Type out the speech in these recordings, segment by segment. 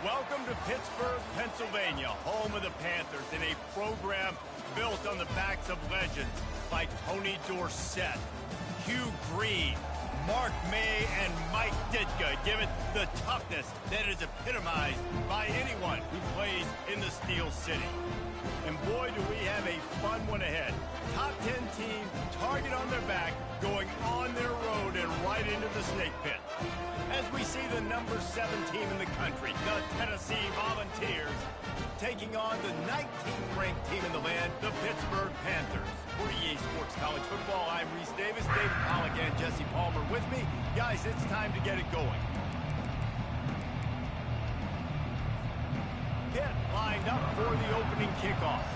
Welcome to Pittsburgh, Pennsylvania, home of the Panthers, in a program built on the backs of legends like Tony Dorsett, Hugh Green, Mark May, and Mike Ditka, given the toughness that is epitomized by anyone who plays in the Steel City. And boy, do we have a fun one ahead. Top 10 team, target on their back, going on their road and right into the snake pit. As we see the number 7 team in the country, the Tennessee Volunteers, taking on the 19th ranked team in the land, the Pittsburgh Panthers. For EA Sports College Football, I'm Reese Davis, David Pollack, and Jesse Palmer with me. Guys, it's time to get it going. Pitt lined up for the opening kickoff.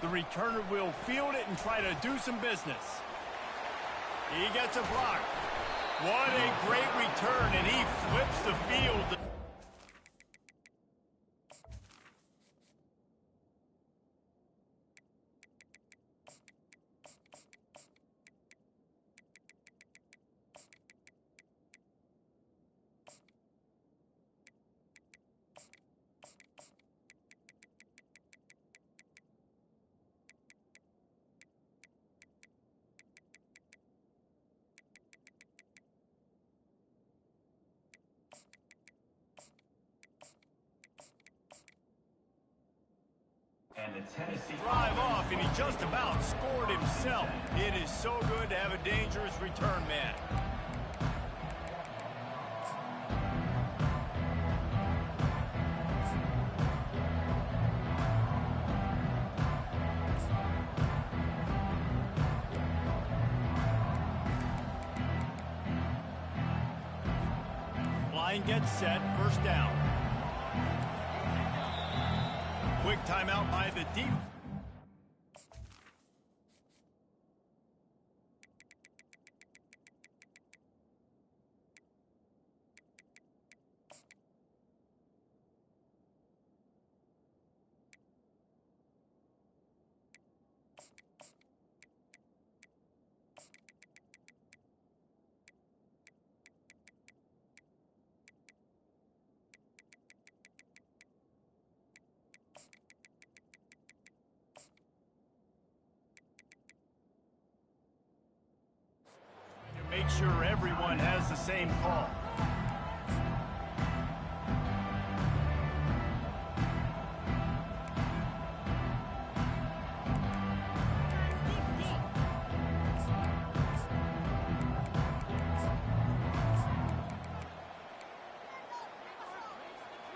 The returner will field it and try to do some business. He gets a block. What a great return, and he flips the field. And the Tennessee drive off, and he just about scored himself. It is so good to have a dangerous return man. Line gets set, first down. Quick timeout by the defense. Make sure everyone has the same call.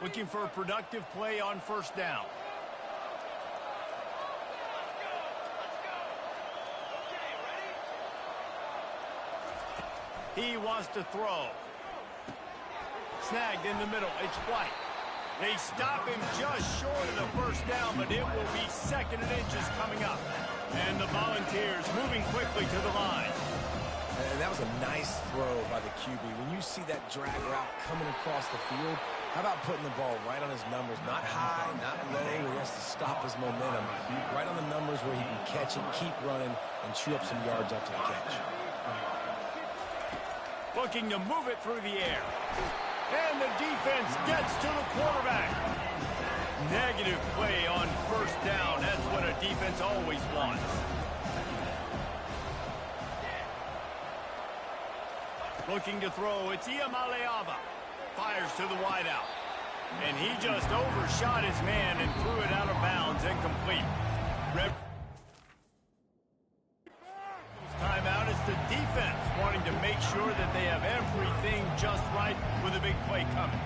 Looking for a productive play on first down. He wants to throw. Snagged in the middle. It's White. They stop him just short of the first down, but it will be second and inches coming up. And the Volunteers moving quickly to the line. And that was a nice throw by the QB. When you see that drag route coming across the field, how about putting the ball right on his numbers? Not high, not low, where he has to stop his momentum. Right on the numbers where he can catch it, keep running, and chew up some yards after the catch. Looking to move it through the air. And the defense gets to the quarterback. Negative play on first down. That's what a defense always wants. Looking to throw. It's Iamaleava. Fires to the wideout. And he just overshot his man and threw it out of bounds, incomplete. Timeout is the defense wanting to make sure that they have everything just right with a big play coming.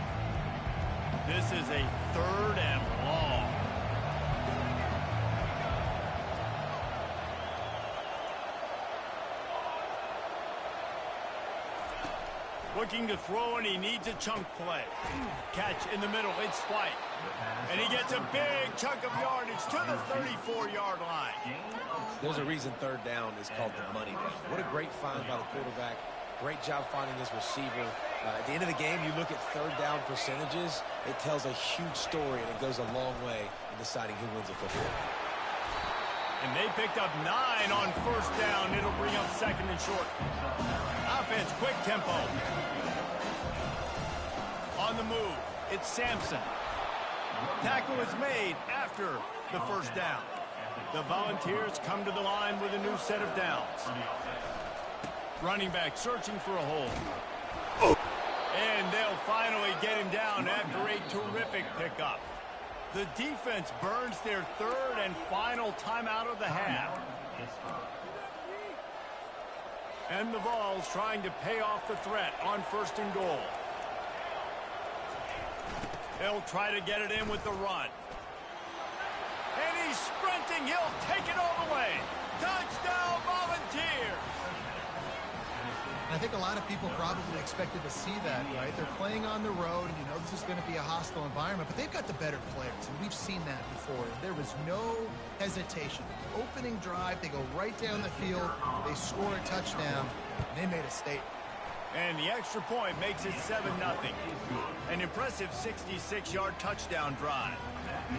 This is a 3rd and long. Looking to throw, and he needs a chunk play. Catch in the middle, it's White. And he gets a big chunk of yardage to the 34-yard line. There's a reason 3rd down is called the money down. What a great find by the quarterback. Great job finding his receiver. At the end of the game, you look at 3rd down percentages. It tells a huge story, and it goes a long way in deciding who wins a football game. And they picked up 9 on first down. It'll bring up second and short. Offense, quick tempo. On the move, it's Sampson. Tackle is made after the first down. The Volunteers come to the line with a new set of downs. Running back searching for a hole. And they'll finally get him down after a terrific pickup. The defense burns their third and final timeout of the half. And the Vols trying to pay off the threat on first and goal. They'll try to get it in with the run. And he's sprinting. He'll take it all the way. Touchdown, Volunteers! I think a lot of people probably expected to see that, right? They're playing on the road, and you know this is going to be a hostile environment, but they've got the better players, and we've seen that before. There was no hesitation. Opening drive, they go right down the field, they score a touchdown, and they made a statement. And the extra point makes it 7-0. An impressive 66-yard touchdown drive.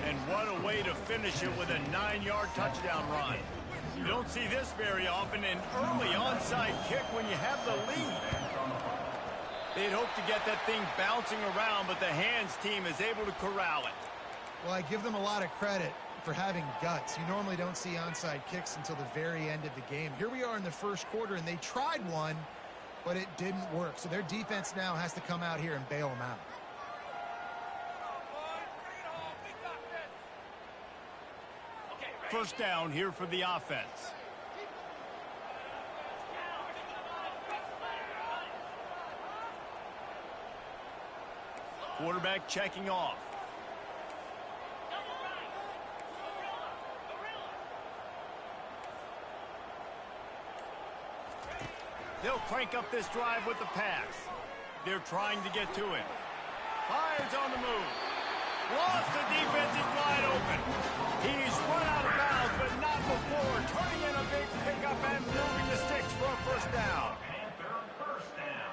And what a way to finish it with a 9-yard touchdown run. You don't see this very often, an early onside kick when you have the lead. They'd hope to get that thing bouncing around, but the hands team is able to corral it. Well, I give them a lot of credit for having guts. You normally don't see onside kicks until the very end of the game. Here we are in the first quarter, and they tried one, but it didn't work. So their defense now has to come out here and bail them out. First down here for the offense. Quarterback checking off. They'll crank up this drive with the pass. They're trying to get to him. Fires on the move. Lost, the defense is wide open. He's run out of bounds, but not before. Turning in a big pickup and moving the sticks for a first down. First down.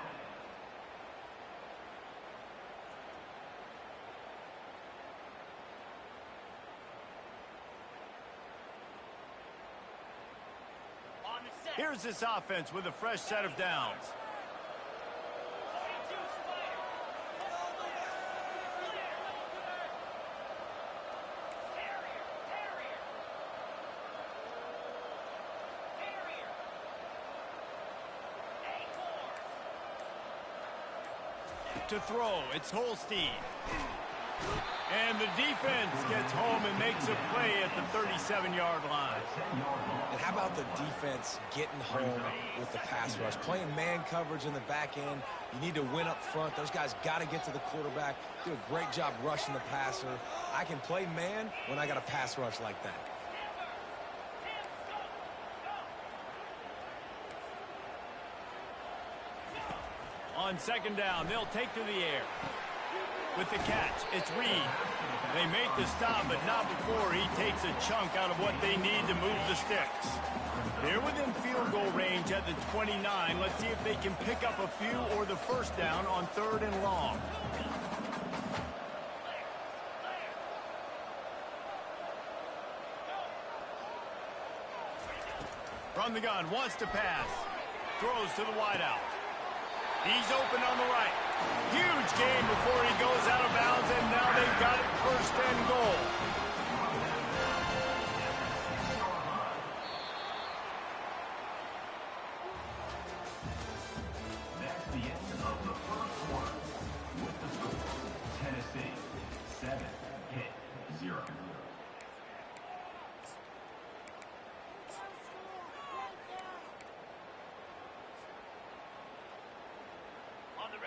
Here's this offense with a fresh set of downs. To throw, it's Holstein. And the defense gets home and makes a play at the 37-yard line. And how about the defense getting home with the pass rush? Playing man coverage in the back end. You need to win up front. Those guys got to get to the quarterback. Do a great job rushing the passer. I can play man when I got a pass rush like that. On second down, they'll take to the air. With the catch, it's Reed. They make the stop, but not before he takes a chunk out of what they need to move the sticks. They're within field goal range at the 29. Let's see if they can pick up a few or the first down on third and long. From the gun, wants to pass. Throws to the wideout. He's open on the right. Huge gain before he goes out of bounds, and now they've got it first and goal. That's the end of the first quarter. With the score, Tennessee 7, Pitt 0.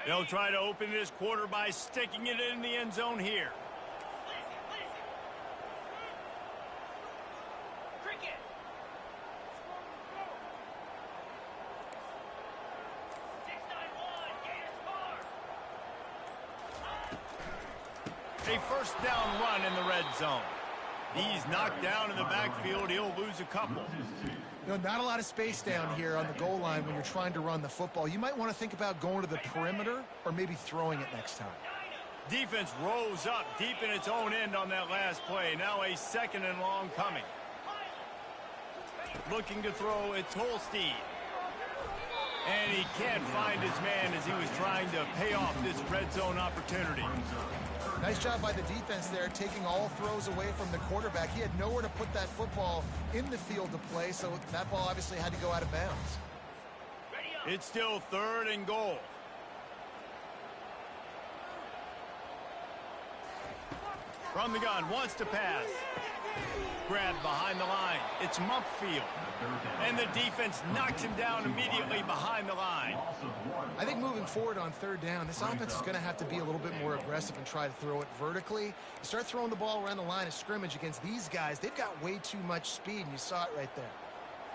They'll try to open this quarter by sticking it in the end zone here. A first down run in the red zone. He's knocked down in the backfield. He'll lose a couple. You know, not a lot of space down here on the goal line when you're trying to run the football. You might want to think about going to the perimeter or maybe throwing it next time. Defense rose up deep in its own end on that last play. Now a second and long coming. looking to throw. It's Holstein. And he can't find his man as he was trying to pay off this red zone opportunity. Nice job by the defense there, taking all throws away from the quarterback. He had nowhere to put that football in the field to play, so that ball obviously had to go out of bounds. It's still 3rd and goal. From the gun, wants to pass. Grabbed behind the line. It's Mumpfield. And the defense knocks him down immediately behind the line. I think moving forward on 3rd down, this offense is going to have to be a little bit more aggressive and try to throw it vertically. You start throwing the ball around the line of scrimmage against these guys, they've got way too much speed, and you saw it right there.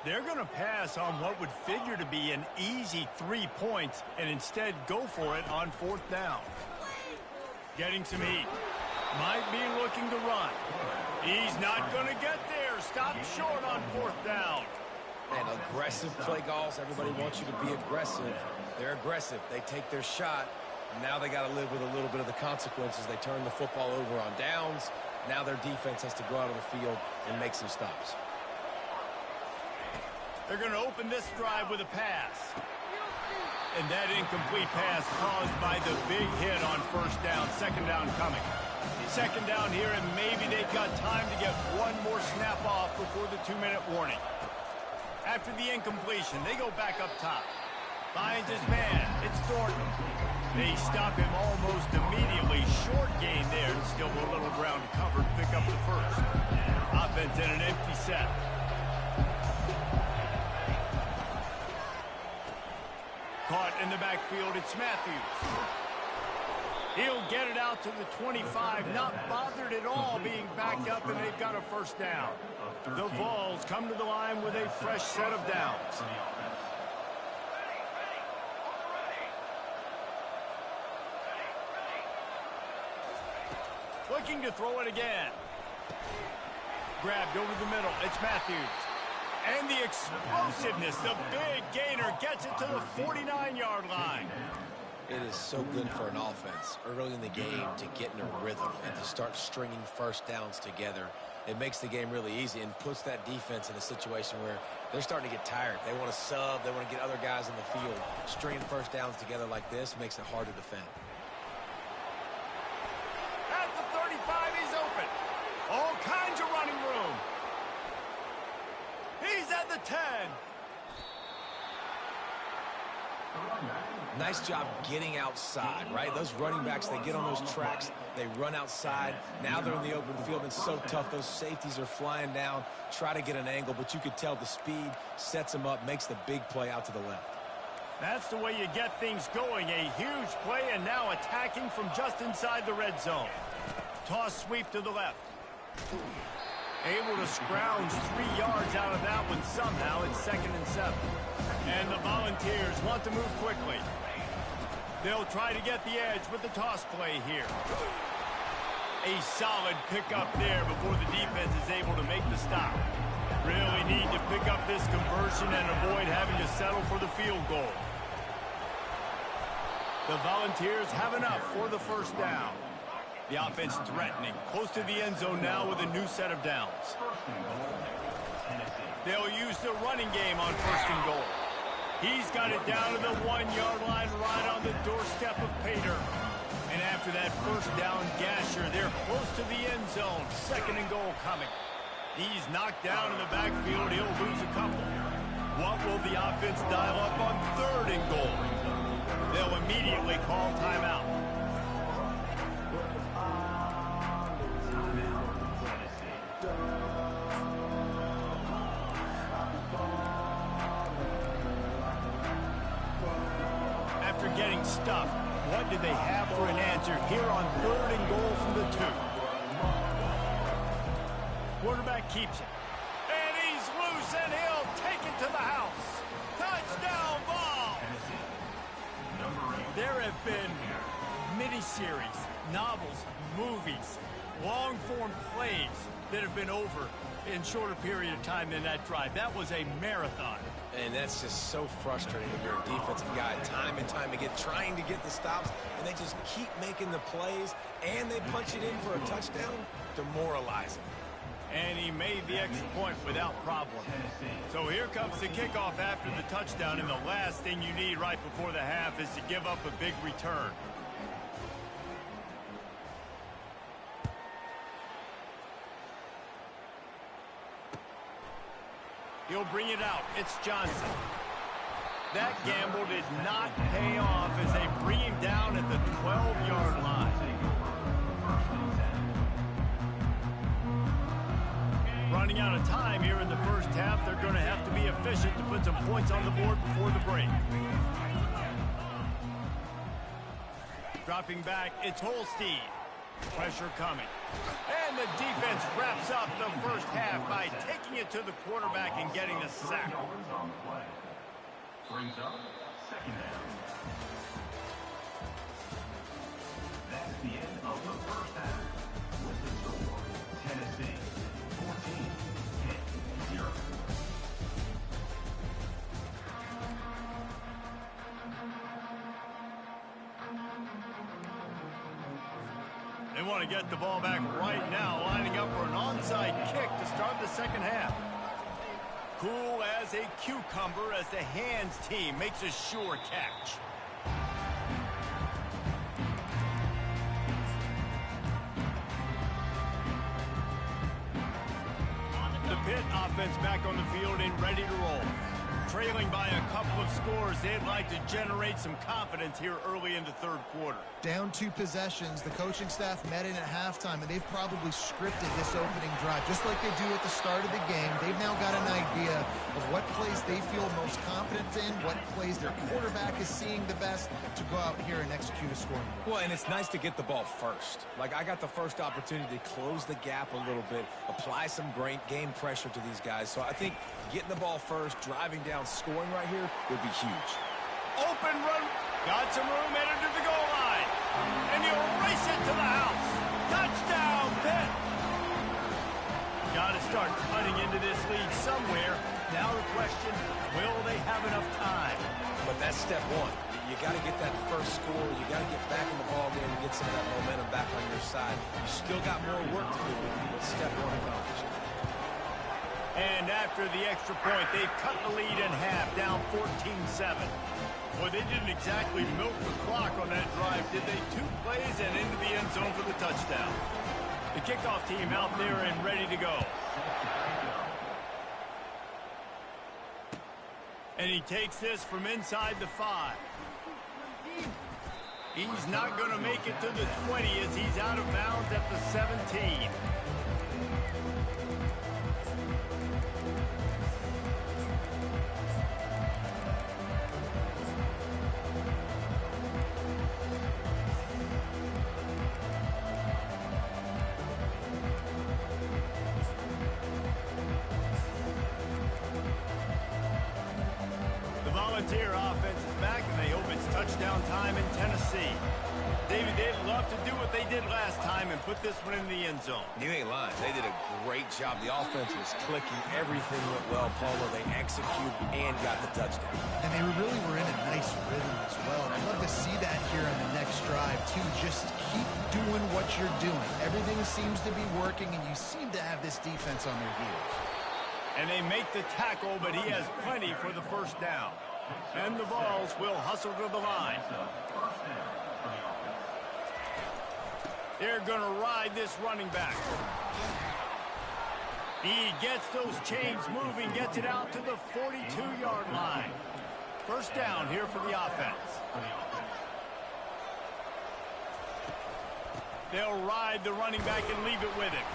They're going to pass on what would figure to be an easy 3 points and instead go for it on 4th down. Getting some heat. Might be looking to run. He's not going to get there. Stop short on 4th down. And aggressive play calls. Everybody wants you to be aggressive. They're aggressive. They take their shot. Now they got to live with a little bit of the consequences. They turn the football over on downs. Now their defense has to go out of the field and make some stops. They're going to open this drive with a pass. And that incomplete pass caused by the big hit on 1st down. 2nd down coming. 2nd down here, and maybe they've got time to get one more snap off before the 2-minute warning. After the incompletion, they go back up top. Finds his man. It's Thornton. They stop him almost immediately. Short gain there, and still a little ground to cover to pick up the 1st. Offense in an empty set. Caught in the backfield, it's Matthews. He'll get it out to the 25, not bothered at all being backed up, and they've got a 1st down. The Vols come to the line with a fresh set of downs. Looking to throw it again. Grabbed over the middle, it's Matthews. And the explosiveness, the big gainer gets it to the 49-yard line. It is so good for an offense early in the game to get in a rhythm and to start stringing 1st downs together. It makes the game really easy and puts that defense in a situation where they're starting to get tired. They want to sub. They want to get other guys in the field. Stringing 1st downs together like this makes it hard to defend. At the 35, he's open. All kinds of running room. He's at the 10. Nice job getting outside, right? Those running backs, they get on those tracks, they run outside. Now they're in the open field. It's so tough. Those safeties are flying down, try to get an angle, but you could tell the speed sets them up, makes the big play out to the left. That's the way you get things going. A huge play, and now attacking from just inside the red zone. Toss sweep to the left. Able to scrounge 3 yards out of that one somehow. It's 2nd and 7. And the Volunteers want to move quickly. They'll try to get the edge with the toss play here. A solid pickup there before the defense is able to make the stop. Really need to pick up this conversion and avoid having to settle for the field goal. The Volunteers have enough for the 1st down. The offense threatening, close to the end zone now with a new set of downs. They'll use the running game on 1st and goal. He's got it down to the 1-yard line right on the doorstep of Pater. And after that 1st down gasher, they're close to the end zone. 2nd and goal coming. He's knocked down in the backfield. He'll lose a couple. What will the offense dial up on 3rd and goal? They'll immediately call timeout. After getting stuffed, what do they have for an answer here on 3rd and goal from the 2? Quarterback keeps it. And he's loose, and he'll take it to the house. Touchdown ball! There have been miniseries, novels, movies, long-form plays that have been over in shorter period of time than that drive. That was a marathon. And that's just so frustrating when you're a defensive guy, time and time again, trying to get the stops, and they just keep making the plays, and they punch it in for a touchdown. Demoralizing. And he made the extra point without problem. So here comes the kickoff after the touchdown, and the last thing you need right before the half is to give up a big return. He'll bring it out. It's Johnson. That gamble did not pay off as they bring him down at the 12-yard line. Running out of time here in the first half, they're going to have to be efficient to put some points on the board before the break. Dropping back, it's Holstein. Pressure coming. And the defense wraps up the first half by taking it to the quarterback and getting the sack. Brings up second down. That's the end of the first half. With the score, Tennessee 14, Pitt 0. They want to get the ball back right now, lining up for an onside kick to start the second half. Cool as a cucumber as the hands team makes a sure catch. The Pitt offense back on the field and ready to roll. Trailing by a couple of scores, they'd like to generate some confidence here early in the third quarter. Down 2 possessions, the coaching staff met in at halftime, and they've probably scripted this opening drive. Just like they do at the start of the game, they've now got an idea of what plays they feel most confident in, what plays their quarterback is seeing the best to go out here and execute a scoring. Well, and it's nice to get the ball first. Like, I got the first opportunity to close the gap a little bit, apply some great game pressure to these guys. So I think getting the ball first, driving down, scoring right here would be huge. Open run. Got some room headed to the goal line. And he'll race it to the house. Touchdown, Pitt. Got to start cutting into this lead somewhere. Now the question, will they have enough time? But that's step one. You got to get that first score. You got to get back in the ball game and get some of that momentum back on your side. You still got more work to do, but step one accomplished. And after the extra point, they've cut the lead in half, down 14-7. Well, they didn't exactly milk the clock on that drive, did they? 2 plays and into the end zone for the touchdown. The kickoff team out there and ready to go. And he takes this from inside the 5. He's not going to make it to the 20 as he's out of bounds at the 17. Volunteer offense is back, and they hope it's touchdown time in Tennessee. David, they'd love to do what they did last time and put this one in the end zone. You ain't lying. They did a great job. The offense was clicking. Everything went well, Paulo. They executed and got the touchdown. And they really were in a nice rhythm as well. And I'd love to see that here on the next drive, too. Just keep doing what you're doing. Everything seems to be working, and you seem to have this defense on their heels. And they make the tackle, but he has plenty for the first down. And the Vols will hustle to the line. They're going to ride this running back. He gets those chains moving, gets it out to the 42-yard line. First down here for the offense. They'll ride the running back and leave it with him.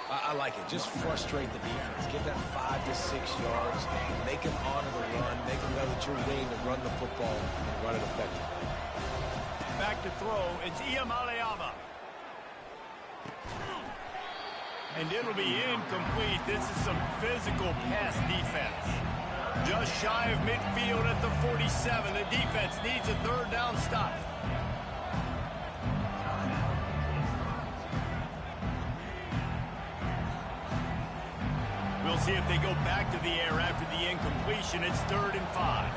I like it. Just frustrate the defense. Get that 5 to 6 yards. Make them honor the run. Make them know that you're willing to run the football and run it effectively. Back to throw. It's Iamaleava. And it'll be incomplete. This is some physical pass defense. Just shy of midfield at the 47. The defense needs a third down stop. We'll see if they go back to the air after the incompletion. It's 3rd and 5.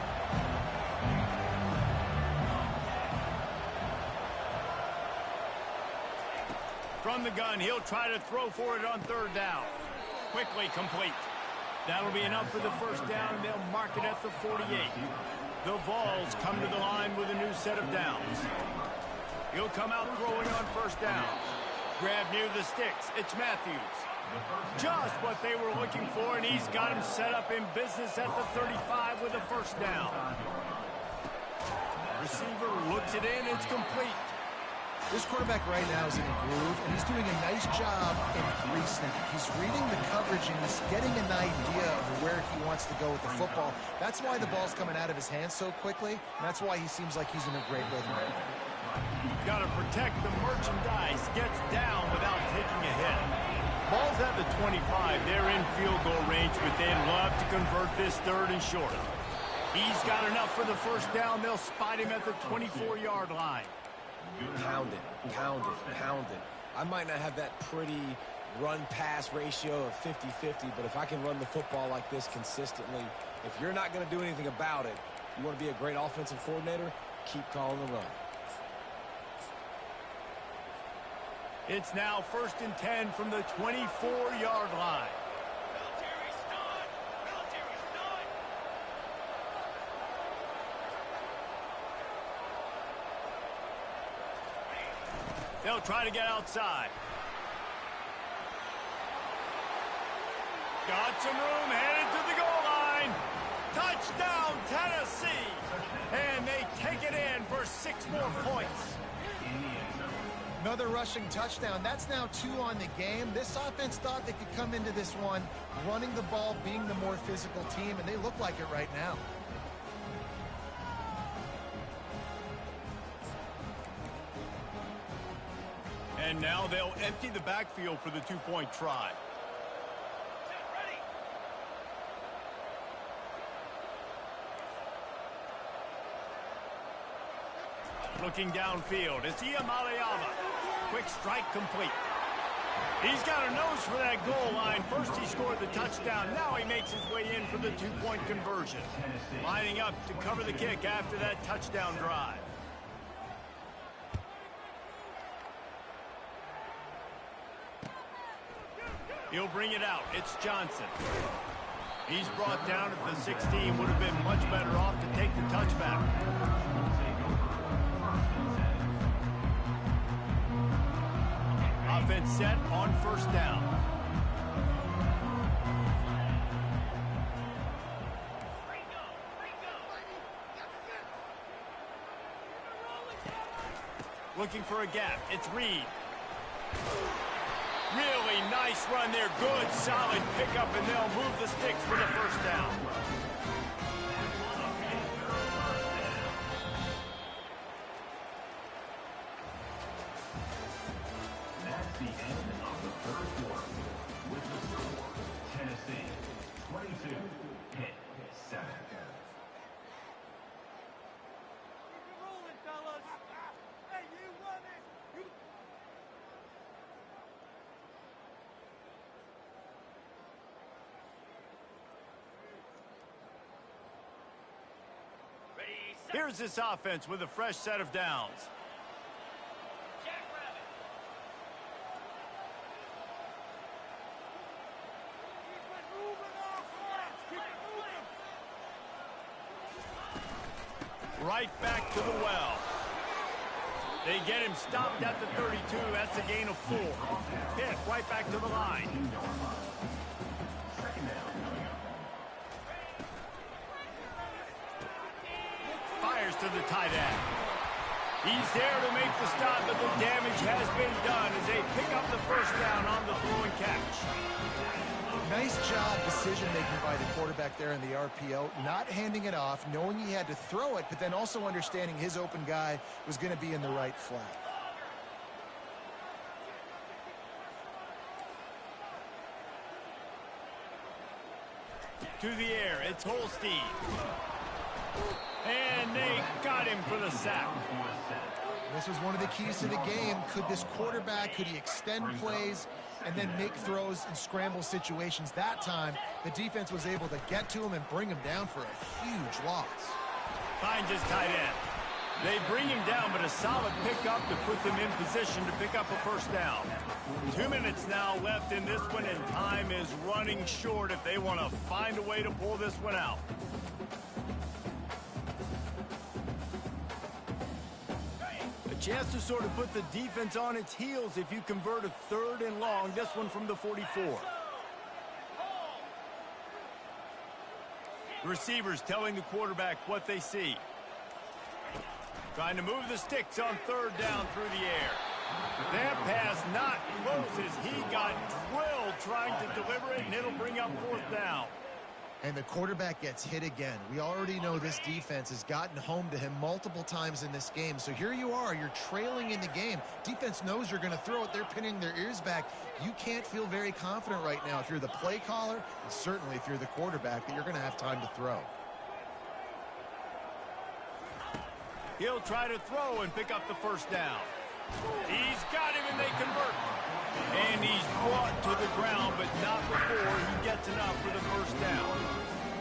From the gun, he'll try to throw for it on third down. Quickly complete. That'll be enough for the first down, and they'll mark it at the 48. The Vols come to the line with a new set of downs. He'll come out throwing on first down. Grab near the sticks. It's Matthews. Just what they were looking for, and he's got him set up in business at the 35 with a first down. Receiver looks it in. It's complete. This quarterback right now is in a groove, and he's doing a nice job in pre-snap. He's reading the coverage, and he's getting an idea of where he wants to go with the football. That's why the ball's coming out of his hands so quickly, and that's why he seems like he's in a great rhythm. Got to protect the merchandise. Gets down without taking a hit. Ball's at the 25. They're in field goal range, but they'd love to convert this third and short. He's got enough for the first down. They'll spot him at the 24-yard line. Pound it, pound it, pound it. I might not have that pretty run-pass ratio of 50-50, but if I can run the football like this consistently, if you're not going to do anything about it, you want to be a great offensive coordinator, keep calling the run. It's now 1st and 10 from the 24-yard line. They'll try to get outside. Got some room, headed to the goal line. Touchdown, Tennessee. And they take it in for 6 more points. Another rushing touchdown. That's now 2 on the game. This offense thought they could come into this one running the ball, being the more physical team, and they look like it right now. And now they'll empty the backfield for the 2-point try. Looking downfield, it's Iamaleava. Quick strike complete. He's got a nose for that goal line. First he scored the touchdown. Now he makes his way in for the 2-point conversion. Lining up to cover the kick after that touchdown drive. He'll bring it out. It's Johnson. He's brought down at the 16. Would have been much better off to take the touchback. Offense set on first down. Looking for a gap. It's Reed. Really nice run there. Good, solid pickup, and they'll move the sticks for the first down. That's the end of the third quarter. With the score, Tennessee 22, Pitt 7. Here's this offense with a fresh set of downs. Right back to the well. They get him stopped at the 32. That's a gain of 4. Pitt right back to the line. Fires to the tight end. He's there to make the stop, but the damage has been done as they pick up the first down on the throw and catch. Nice job decision-making by the quarterback there in the RPO, not handing it off, knowing he had to throw it, but then also understanding his open guy was going to be in the right flat. To the air, it's Holstein. And they got him for the sack. This was one of the keys to the game. Could this quarterback, could he extend plays and then make throws in scramble situations? That time, the defense was able to get to him and bring him down for a huge loss. Finds his tight end. They bring him down, but a solid pickup to put them in position to pick up a first down. 2 minutes now left in this one, and time is running short if they want to find a way to pull this one out. A chance to sort of put the defense on its heels if you convert a 3rd and long, this one from the 44. The receivers telling the quarterback what they see. Trying to move the sticks on 3rd down through the air. That pass not close as he got drilled trying to deliver it, and it'll bring up 4th down. And the quarterback gets hit again. We already know this defense has gotten home to him multiple times in this game. So here you are, you're trailing in the game. Defense knows you're going to throw it. They're pinning their ears back. You can't feel very confident right now if you're the play caller, and certainly if you're the quarterback, that you're going to have time to throw. He'll try to throw and pick up the first down. He's got him, and they convert. And he's brought to the ground, but not before he gets enough for the first down.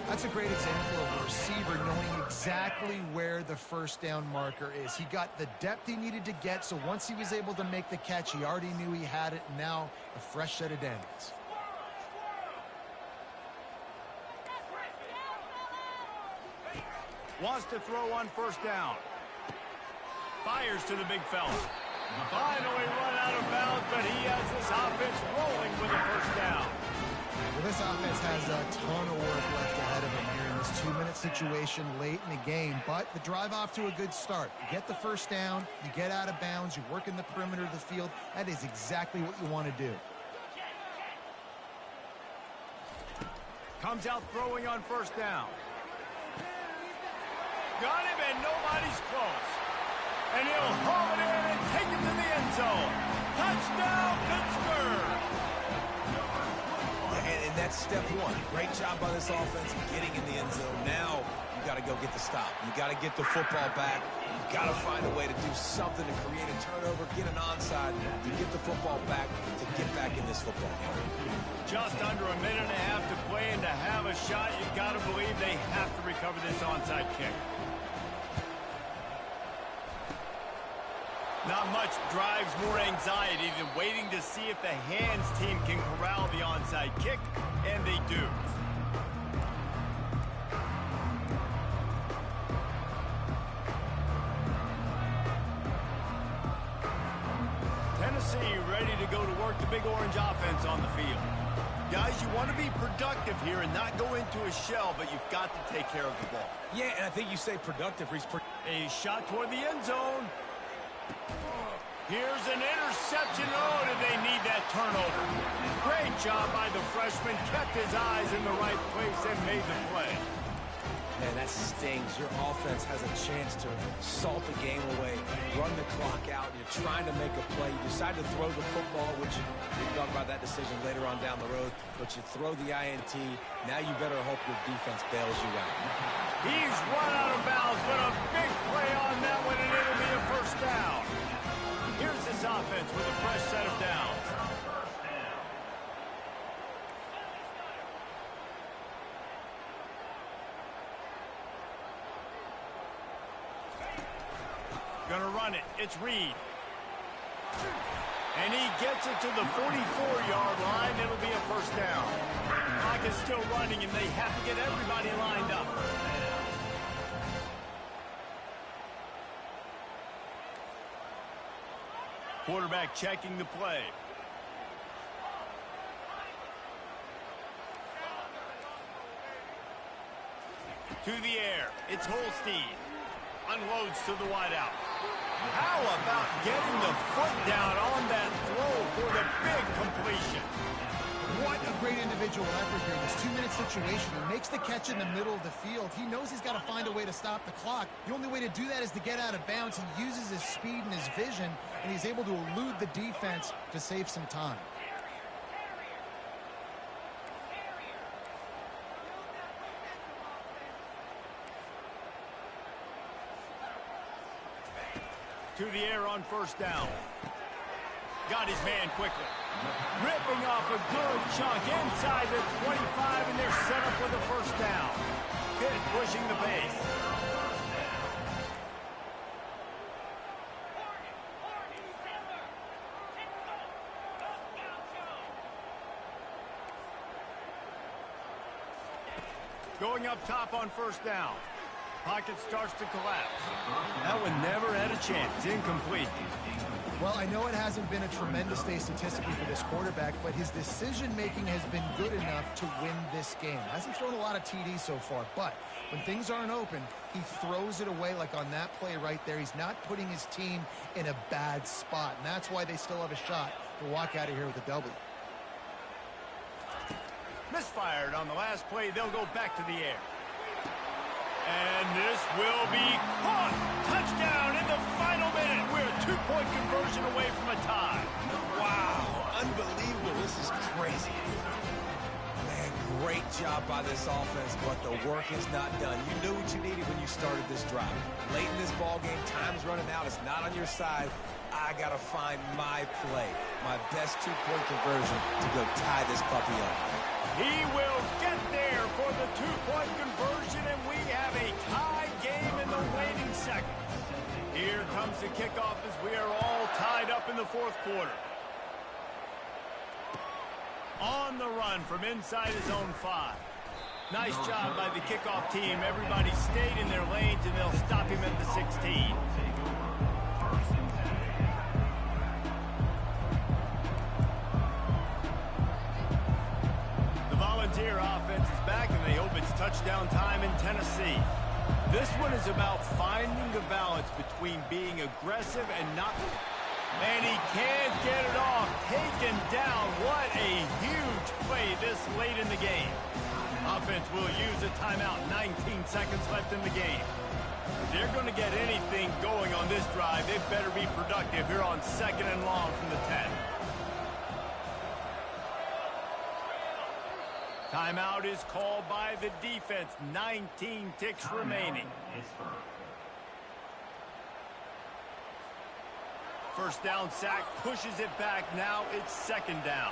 That's a great example of a receiver knowing exactly where the first down marker is. He got the depth he needed to get, so once he was able to make the catch, he already knew he had it, and now a fresh set of downs. Wants to throw on first down. Fires to the big fella. Finally run out of bounds, but he has this offense rolling with a first down. Well, this offense has a ton of work left ahead of him here in this 2-minute situation late in the game, but the drive off to a good start. You get the first down, you get out of bounds, you work in the perimeter of the field. That is exactly what you want to do. Comes out throwing on first down. Got him, and nobody's close. And he'll haul it in and take it to the end zone. Touchdown, Pittsburgh! And that's step one. Great job by this offense getting in the end zone. Now you got to go get the stop. You got to get the football back. You got to find a way to do something to create a turnover, get an onside, to get the football back, to get back in this football game. Just under a minute and a half to play, and to have a shot, you've got to believe they have to recover this onside kick. Not much drives more anxiety than waiting to see if the hands team can corral the onside kick, and they do. Tennessee ready to go to work the big orange offense on the field. Guys, you want to be productive here and not go into a shell, but you've got to take care of the ball. Yeah, and I think you say productive. A shot toward the end zone. Here's an interception. Oh, did they need that turnover? Great job by the freshman. Kept his eyes in the right place and made the play. Man, that stings. Your offense has a chance to salt the game away, run the clock out. You're trying to make a play. You decide to throw the football, which we'll talk about that decision later on down the road, but you throw the INT. Now you better hope your defense bails you out. He's run out of bounds, but a big play on that one, and it'll be a first down. Here's this offense with a fresh set of downs. Gonna run it. It's Reed. And he gets it to the 44-yard line. It'll be a first down. Clock is still running, and they have to get everybody lined up. Quarterback checking the play. To the air. It's Holstein. Unloads to the wideout. How about getting the foot down on that throw for the big completion? What a great individual effort here in this 2-minute situation. He makes the catch in the middle of the field. He knows he's got to find a way to stop the clock. The only way to do that is to get out of bounds. He uses his speed and his vision, and he's able to elude the defense to save some time. To the air on first down. Got his man quickly. Ripping off a good chunk inside the 25, and they're set up with a first down. Pitt pushing the base. going up top on first down. Pocket starts to collapse. That one never had a chance. Incomplete. Well, I know it hasn't been a tremendous day statistically for this quarterback, but his decision-making has been good enough to win this game. Hasn't thrown a lot of TDs so far, but when things aren't open, he throws it away like on that play right there. He's not putting his team in a bad spot, and that's why they still have a shot to walk out of here with a W. Misfired on the last play. They'll go back to the air. And this will be caught. Touchdown in the final minute. We're a two-point conversion away from a tie. Wow, unbelievable. This is crazy. Man, great job by this offense, but the work is not done. You knew what you needed when you started this drive. Late in this ball game, time's running out. It's not on your side. I got to find my play, my best two-point conversion to go tie this puppy up. He will get there for the two-point conversion, and we have a tie game in the waning seconds. Here comes the kickoff as we are all tied up in the fourth quarter. On the run from inside his own 5. Nice job by the kickoff team. Everybody stayed in their lanes, and they'll stop him at the 16. Volunteer offense is back, and they hope it's touchdown time in Tennessee. This one is about finding the balance between being aggressive and not. And he can't get it off. Taken down. What a huge play this late in the game. Offense will use a timeout. 19 seconds left in the game. If they're going to get anything going on this drive, they better be productive here on 2nd and long from the 10. Timeout is called by the defense. 19 ticks remaining. First down sack pushes it back. Now it's 2nd down.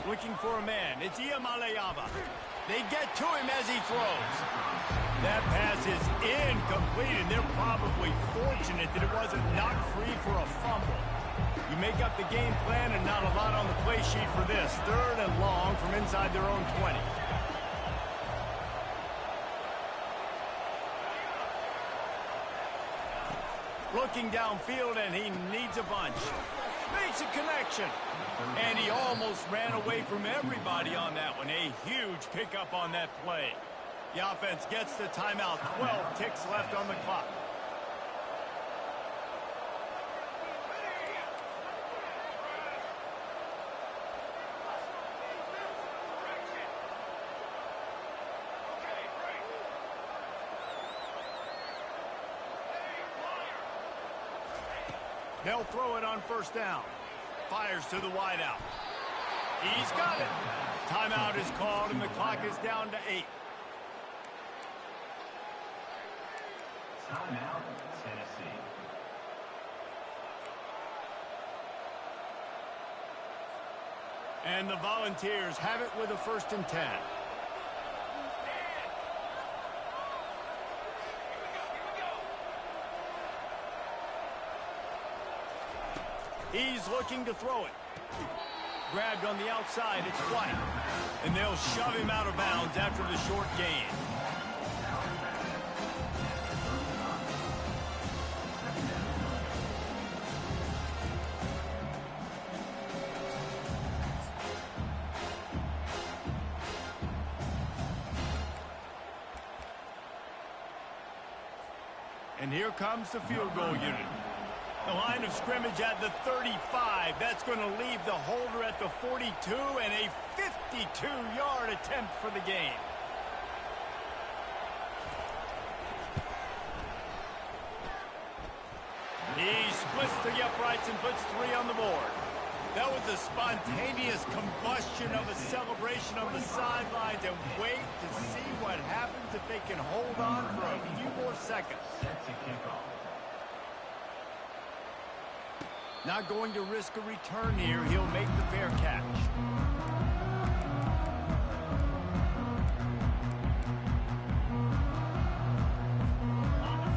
Looking for a man. It's Iamaleava. They get to him as he throws. That pass is incomplete, and they're probably fortunate that it wasn't knocked free for a fumble. You make up the game plan, and not a lot on the play sheet for this. 3rd and long from inside their own 20. Looking downfield, and he needs a bunch. Makes a connection. And he almost ran away from everybody on that one. A huge pickup on that play. The offense gets the timeout. 12 ticks left on the clock. They'll throw it on first down. Fires to the wideout. He's got it. Timeout is called, and the clock is down to 8. Timeout, Tennessee. And the Volunteers have it with a 1st and 10. He's looking to throw it. Grabbed on the outside, it's White. And they'll shove him out of bounds after the short gain. And here comes the field goal unit. The line of scrimmage at the 35. That's going to leave the holder at the 42, and a 52-yard attempt for the game. He splits the uprights and puts 3 on the board. That was a spontaneous combustion of a celebration on the sidelines, and wait to see what happens if they can hold on for a few more seconds. Set to kickoff. Not going to risk a return here. He'll make the fair catch.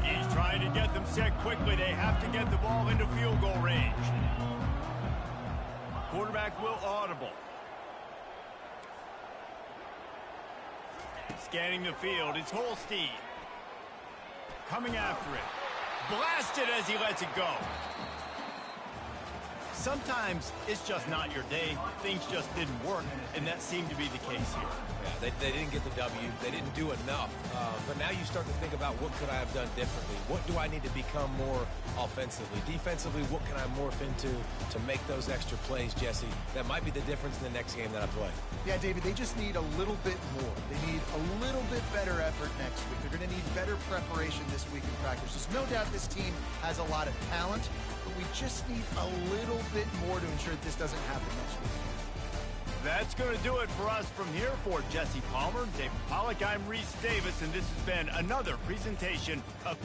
He's trying to get them set quickly. They have to get the ball into field goal range. quarterback will audible. Scanning the field, it's Holstein. Coming after it. Blasted as he lets it go. Sometimes it's just not your day. Things just didn't work, and that seemed to be the case here. Yeah, they didn't get the W. They didn't do enough. But now you start to think about what could I have done differently? What do I need to become more offensively? Defensively, what can I morph into to make those extra plays, Jesse? That might be the difference in the next game that I play. Yeah, David, they just need a little bit more. They need a little bit better effort next week. They're going to need better preparation this week in practice. There's no doubt this team has a lot of talent, but we just need a little bit more to ensure that this doesn't happen next week. That's going to do it for us from here. For Jesse Palmer, David Pollack, I'm Reese Davis, and this has been another presentation of...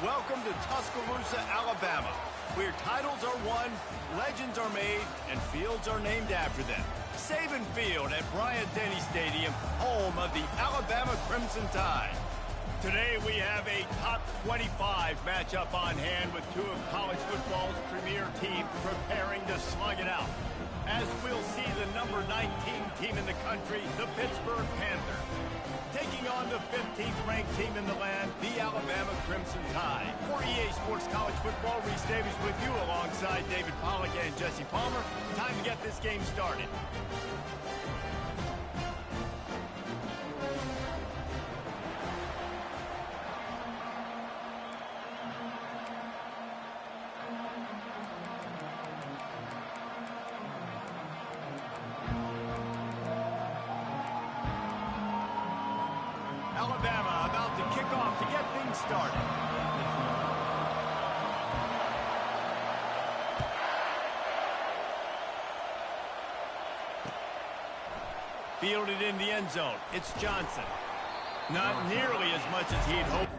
Welcome to Tuscaloosa, Alabama, where titles are won, legends are made, and fields are named after them. Saban Field at Bryant-Denny Stadium, home of the Alabama Crimson Tide. Today we have a top 25 matchup on hand with two of college football's premier teams preparing to slug it out. As we'll see the number 19 team in the country, the Pittsburgh Panthers, taking on the 15th ranked team in the land, the Alabama Crimson Tide. For EA Sports College Football, Reese Davis with you alongside David Pollack and Jesse Palmer. Time to get this game started. Alabama about to kick off to get things started. Fielded in the end zone. It's Johnson. Not nearly as much as he'd hoped.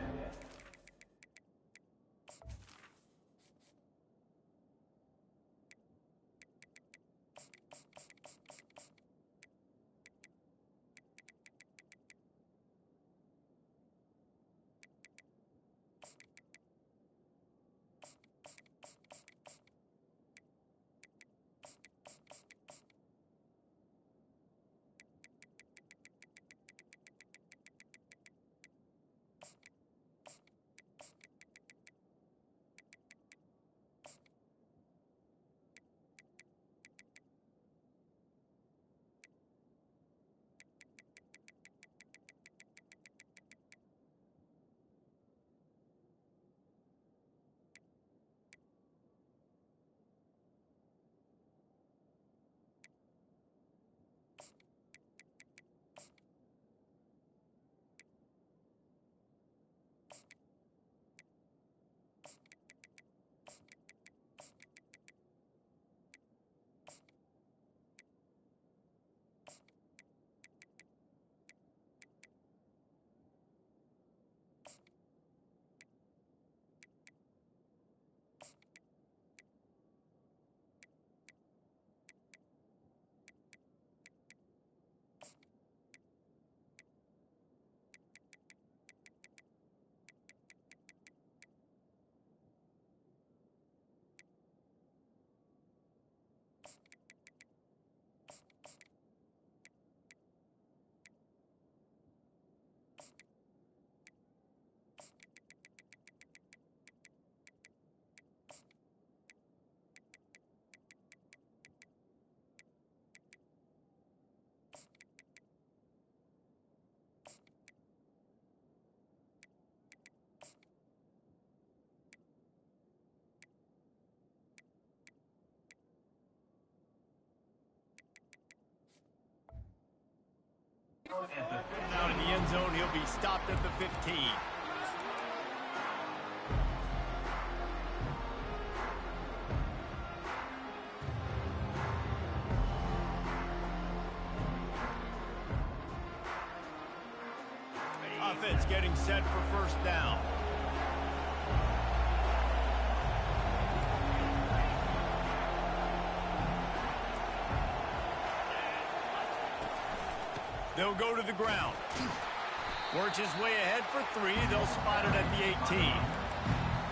Down in the end zone, he'll be stopped at the 15. Offense getting set for first down. They'll go to the ground. Works his way ahead for 3. They'll spot it at the 18.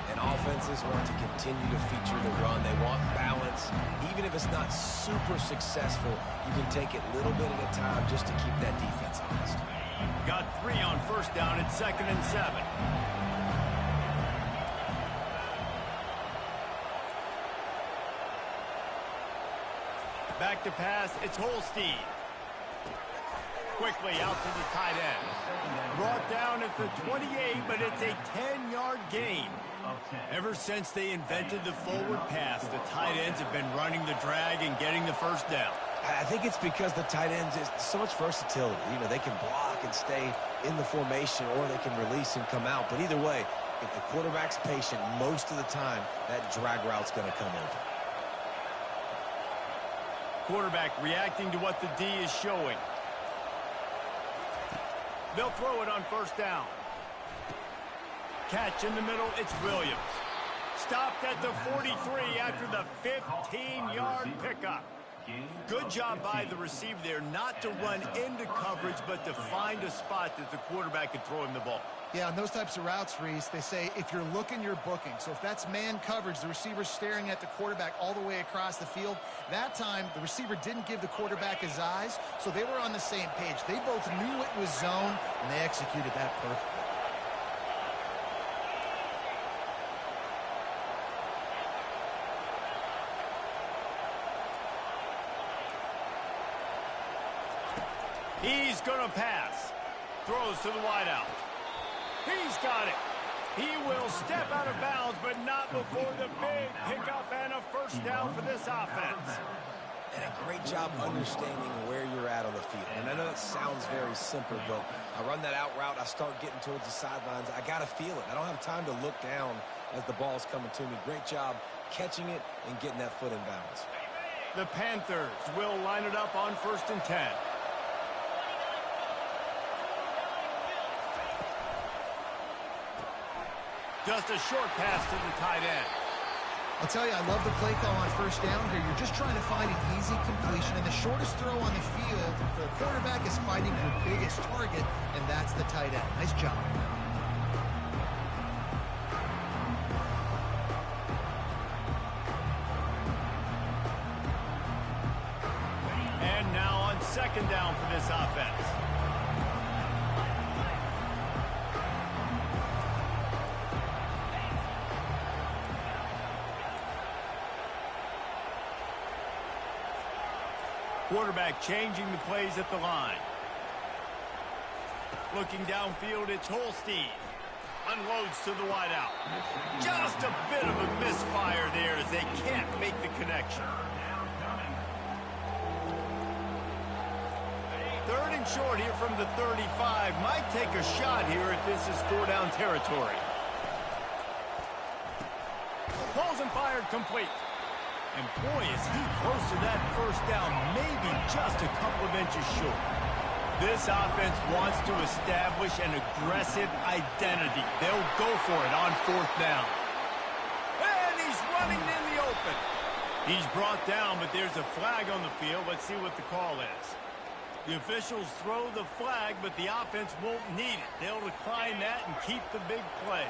And offenses want to continue to feature the run. They want balance. Even if it's not super successful, you can take it little bit at a time just to keep that defense honest. Got 3 on first down. It's 2nd and 7. Back to pass. It's Holstein. Quickly out to the tight end. Brought down at the 28, but it's a 10-yard gain. Ever since they invented the forward pass, the tight ends have been running the drag and getting the first down. I think it's because the tight ends is so much versatility. You know, they can block and stay in the formation, or they can release and come out. But either way, if the quarterback's patient, most of the time, that drag route's going to come open. Quarterback reacting to what the D is showing. They'll throw it on first down. catch in the middle. It's Williams. Stopped at the 43 after the 15-yard pickup. Good job by the receiver there not to run into coverage, but to find a spot that the quarterback could throw him the ball. Yeah, on those types of routes, Reese, they say if you're looking, you're booking. So if that's man coverage, the receiver's staring at the quarterback all the way across the field. That time, the receiver didn't give the quarterback his eyes, so they were on the same page. They both knew it was zone, and they executed that perfectly. He's going to pass. Throws to the wideout. He's got it. He will step out of bounds, but not before the big pickup and a first down for this offense. And a great job understanding where you're at on the field. And I know that sounds very simple, but I run that out route, I start getting towards the sidelines. I got to feel it. I don't have time to look down as the ball's coming to me. Great job catching it and getting that foot in bounds. The Panthers will line it up on 1st and 10. Just a short pass to the tight end. I'll tell you, I love the play call on first down here. You're just trying to find an easy completion, and the shortest throw on the field for the quarterback is finding your biggest target, and that's the tight end. Nice job. And now on 2nd down for this offense. Quarterback changing the plays at the line. Looking downfield, it's Holstein. Unloads to the wideout. Just a bit of a misfire there as they can't make the connection. 3rd and short here from the 35. Might take a shot here if this is 4-down territory. Pulls and fired complete. And boy, is he close to that first down, maybe just a couple of inches short. This offense wants to establish an aggressive identity. They'll go for it on 4th down. And he's running in the open. He's brought down, but there's a flag on the field. Let's see what the call is. The officials throw the flag, but the offense won't need it. They'll decline that and keep the big play.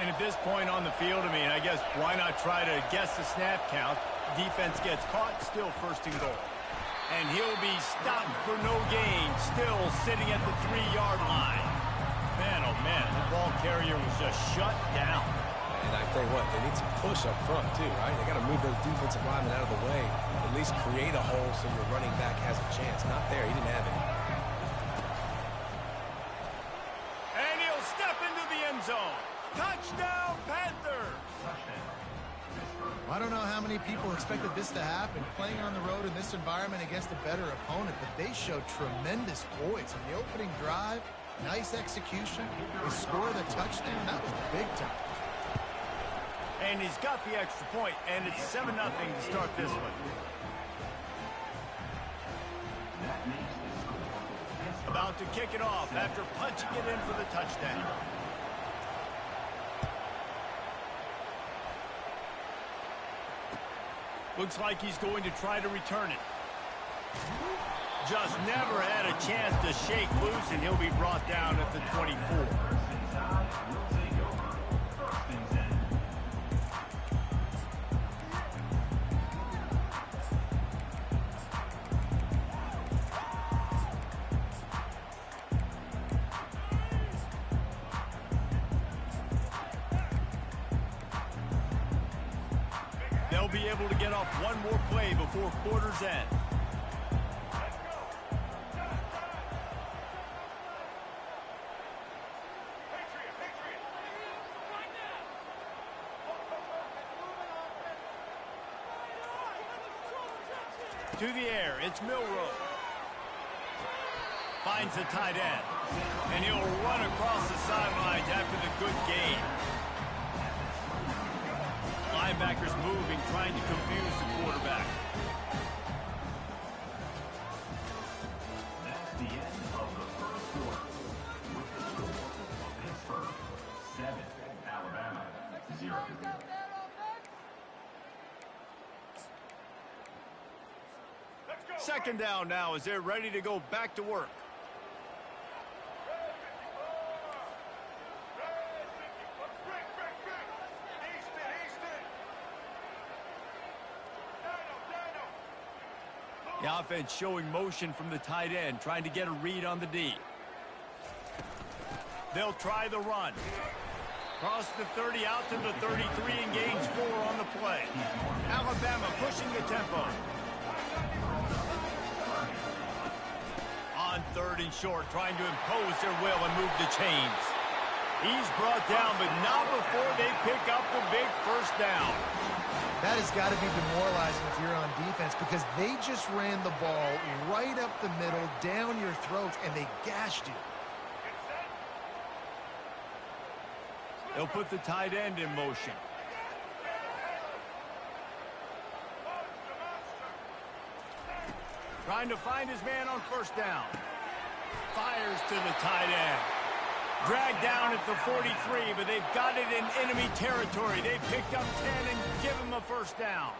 And at this point on the field, I guess why not try to guess the snap count? Defense gets caught, still 1st and goal. And he'll be stopped for no gain, still sitting at the 3-yard line. Man, oh man, the ball carrier was just shut down. And I tell you what, they need some push up front too, right? They got to move those defensive linemen out of the way, at least create a hole so your running back has a chance. Not there, he didn't have it. And he'll step into the end zone. Touchdown, Panthers! I don't know how many people expected this to happen, playing on the road in this environment against a better opponent, but they showed tremendous poise. In the opening drive, nice execution. They score the touchdown. That was big time. And he's got the extra point, and it's 7-0 to start this one. About to kick it off after punching it in for the touchdown. Looks like he's going to try to return it. Just never had a chance to shake loose, and he'll be brought down at the 24. They'll be able to get off one more play before quarter's end. To the air, it's Milroe. Finds the tight end. And he'll run across the sidelines after the good gain. Linebackers moving, trying to confuse the quarterback. That's the end of the first quarter. With the score, Pittsburgh 7, Second down now as they're ready to go back to work. The offense showing motion from the tight end, trying to get a read on the D. They'll try the run. Cross the 30 out to the 33 and gains 4 on the play. Alabama pushing the tempo. On 3rd and short, trying to impose their will and move the chains. He's brought down, but not before they pick up the big first down. That has got to be demoralizing if you're on defense, because they just ran the ball right up the middle, down your throats, and they gashed you. They'll put the tight end in motion. Trying to find his man on first down. Fires to the tight end. Dragged down at the 43, but they've got it in enemy territory. They've picked up 10 and give him a first down.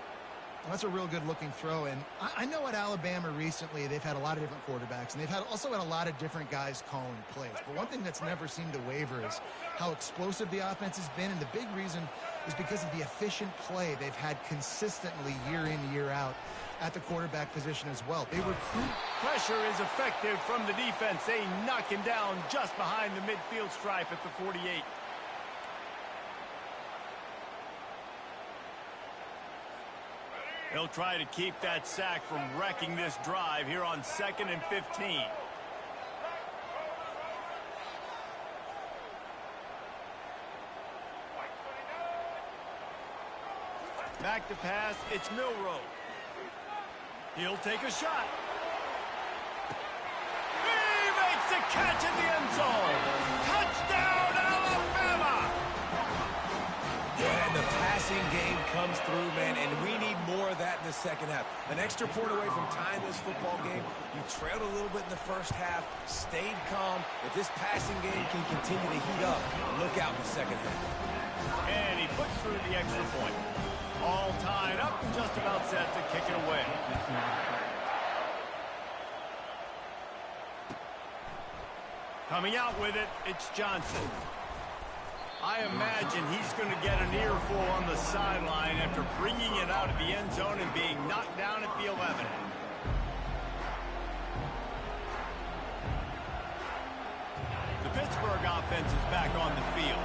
Well, that's a real good-looking throw, and I know at Alabama recently they've had a lot of different quarterbacks, and they've also had a lot of different guys calling plays. But one thing that's never seemed to waver is how explosive the offense has been, and the big reason is because of the efficient play they've had consistently year in, year out at the quarterback position as well. They recruit. Pressure is effective from the defense. They knock him down just behind the midfield stripe at the 48. They'll try to keep that sack from wrecking this drive here on 2nd and 15. Back to pass, it's Milroe. He'll take a shot. He makes the catch in the end zone. Touchdown, Alabama! Yeah, and the passing game comes through, man, and we need more of that in the second half. An extra point away from tying this football game. You trailed a little bit in the first half, stayed calm. If this passing game can continue to heat up, look out in the second half. And he puts through the extra point. All tied up and just about set to kick it away. Coming out with it, it's Johnson. I imagine he's going to get an earful on the sideline after bringing it out of the end zone and being knocked down at the 11. The Pittsburgh offense is back on the field.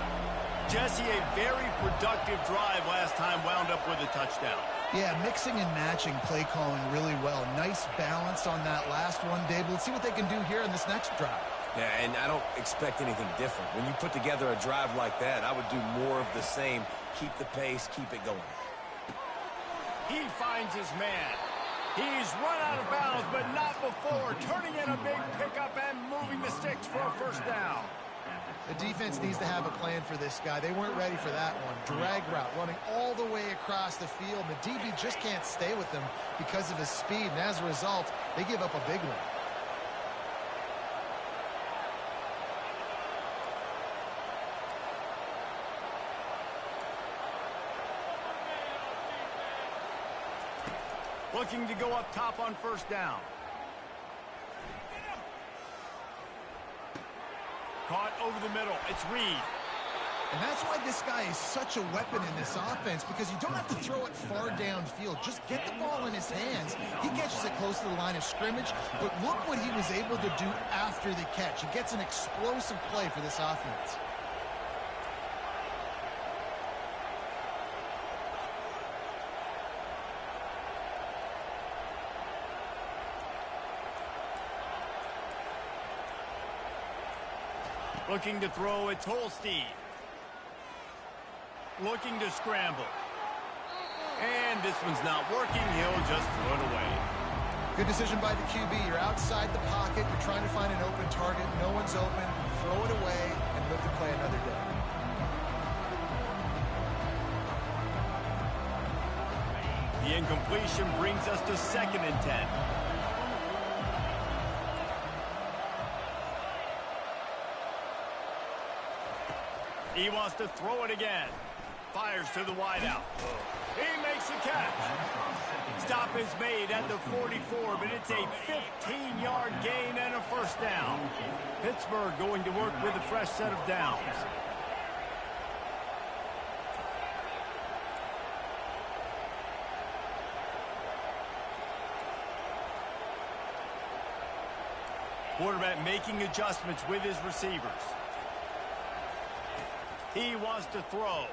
Jesse, a very productive drive last time, wound up with a touchdown. Yeah, mixing and matching play calling really well. Nice balance on that last one, David. Let's see what they can do here in this next drive. Yeah, and I don't expect anything different. When you put together a drive like that, I would do more of the same. Keep the pace, keep it going. He finds his man. He's run out of bounds, but not before. Turning in a big pickup and moving the sticks for a first down. The defense needs to have a plan for this guy. They weren't ready for that one. Drag route, running all the way across the field. The DB just can't stay with him because of his speed, and as a result, they give up a big one. Looking to go up top on first down. Caught over the middle. It's Reed. And that's why this guy is such a weapon in this offense, because you don't have to throw it far downfield. Just get the ball in his hands. He catches it close to the line of scrimmage, but look what he was able to do after the catch. He gets an explosive play for this offense. Looking to throw, it's Holstein. Looking to scramble. And this one's not working. He'll just throw it away. Good decision by the QB. You're outside the pocket. You're trying to find an open target. No one's open. Throw it away and live to play another day. The incompletion brings us to 2nd and 10. He wants to throw it again. Fires to the wideout. He makes the catch. Stop is made at the 44, but it's a 15-yard gain and a first down. Pittsburgh going to work with a fresh set of downs. Quarterback making adjustments with his receivers. He wants to throw.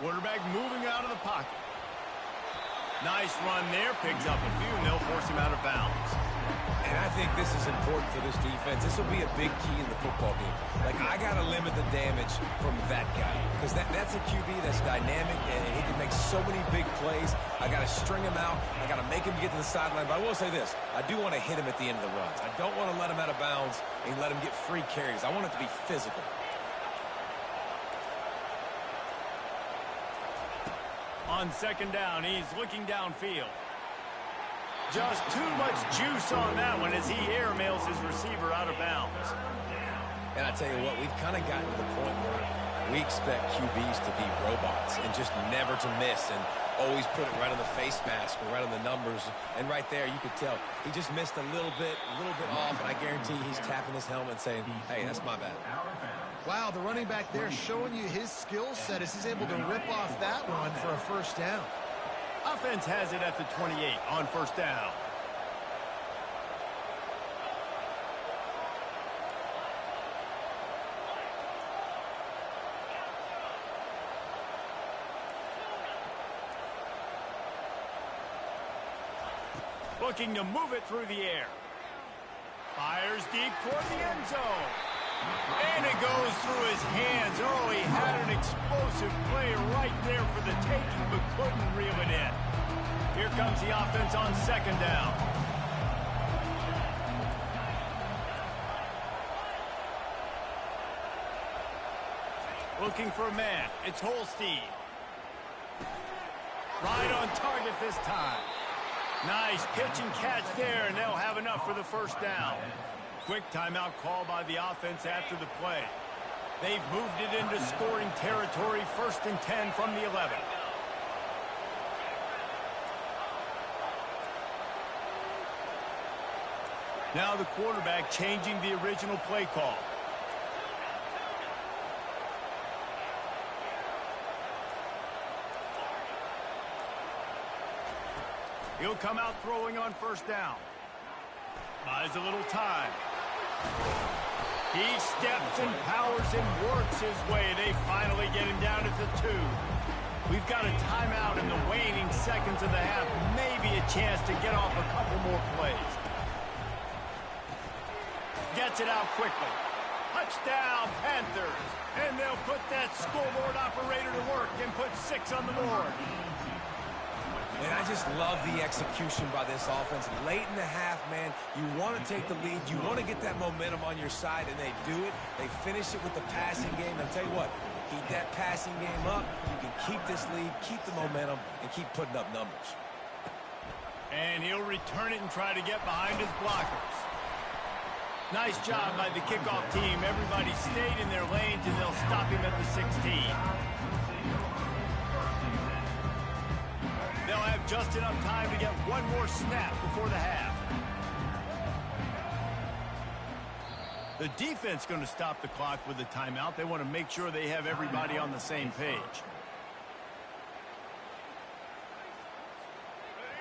Quarterback moving out of the pocket. Nice run there. Picks up a few, and they'll force him out of bounds. And I think this is important for this defense. This will be a big key in the football game. Like, I got to limit the damage from that guy. Because that's a QB that's dynamic, and he can make so many big plays. I got to string him out. I got to make him get to the sideline. But I will say this. I do want to hit him at the end of the runs. I don't want to let him out of bounds and let him get free carries. I want it to be physical. On second down, he's looking downfield. Just too much juice on that one as he airmails his receiver out of bounds. And I tell you what, we've kind of gotten to the point where we expect QBs to be robots and just never to miss and always put it right on the face mask or right on the numbers. And right there, you could tell he just missed a little bit off, and I guarantee he's tapping his helmet saying, hey, that's my bad. Wow, the running back there showing you his skill set as he's able to rip off that one for a first down. Offense has it at the 28 on first down. Looking to move it through the air. Fires deep toward the end zone. And it goes through his hands. Oh, he had an explosive play right there for the taking, but couldn't reel it in. Here comes the offense on second down. Looking for a man. It's Holstein. Right on target this time. Nice pitch and catch there, and they'll have enough for the first down. Quick timeout call by the offense after the play. They've moved it into scoring territory, 1st and 10 from the 11. Now the quarterback changing the original play call. He'll come out throwing on first down. Buys a little time. He steps and powers and works his way. They finally get him down at the 2. We've got a timeout in the waning seconds of the half. Maybe a chance to get off a couple more plays. Gets it out quickly. Touchdown, Panthers. And they'll put that scoreboard operator to work and put 6 on the board. And I just love the execution by this offense. Late in the half, man, you want to take the lead. You want to get that momentum on your side, and they do it. They finish it with the passing game. And I'll tell you what, keep that passing game up. You can keep this lead, keep the momentum, and keep putting up numbers. And he'll return it and try to get behind his blockers. Nice job by the kickoff team. Everybody stayed in their lanes, and they'll stop him at the 16. They'll have just enough time to get one more snap before the half. The defense going to stop the clock with a timeout. They want to make sure they have everybody on the same page.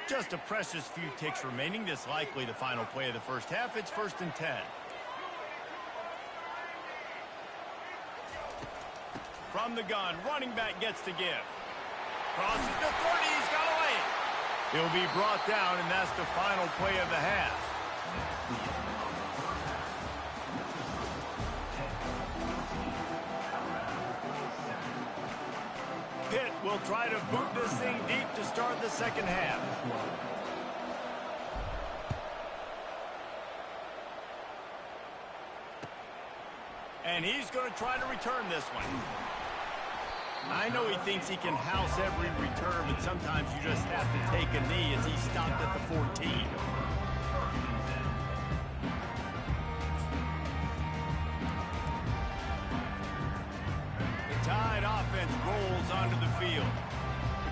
Just a precious few ticks remaining. This likely the final play of the first half. It's 1st and 10. From the gun, running back gets to give. Crosses the 30, he's got away. He'll be brought down, and that's the final play of the half. Pitt will try to boot this thing deep to start the second half. And he's going to try to return this one. I know he thinks he can house every return, but sometimes you just have to take a knee as he stopped at the 14. The Tide offense rolls onto the field.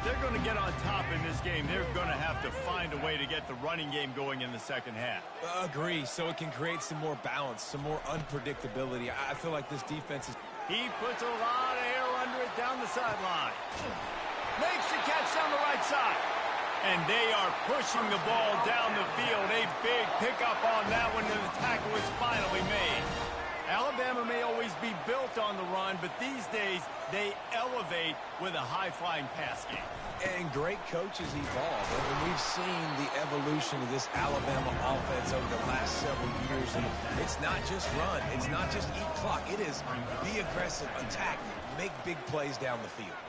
they're going to get on top in this game, they're going to have to find a way to get the running game going in the second half. Agree, so it can create some more balance, some more unpredictability. I feel like this defense is... He puts a lot of air under it down the sideline. Makes the catch down the right side. And they are pushing the ball down the field. A big pickup on that one, and the tackle is finally made. Alabama may always be built on the run, but these days they elevate with a high-flying pass game. And great coaches evolve. And we've seen the evolution of this Alabama offense over the last several years. And it's not just run. It's not just eat clock. It is be aggressive, attack, make big plays down the field.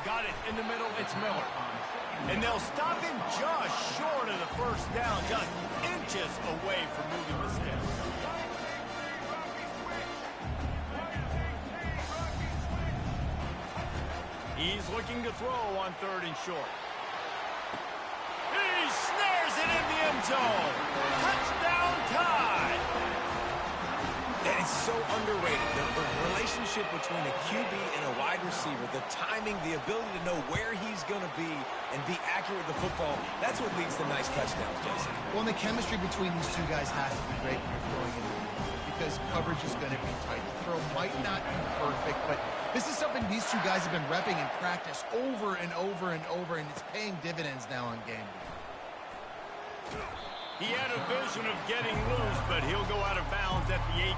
Got it in the middle. It's Miller. And they'll stop him just short of the first down, just inches away from moving the sticks. He's looking to throw on 3rd and short. He snares it in the end zone. Touchdown tie. And it's so underrated. The relationship between a QB and a wide receiver, the timing, the ability to know where he's going to be and be accurate with the football, that's what leads to nice touchdowns, Jason. Well, and the chemistry between these two guys has to be great when you're throwing in the field because coverage is going to be tight. The throw might not be perfect, but this is something these two guys have been repping in practice over and over and over, and it's paying dividends now on game day. He had a vision of getting loose, but he'll go out of bounds at the 18.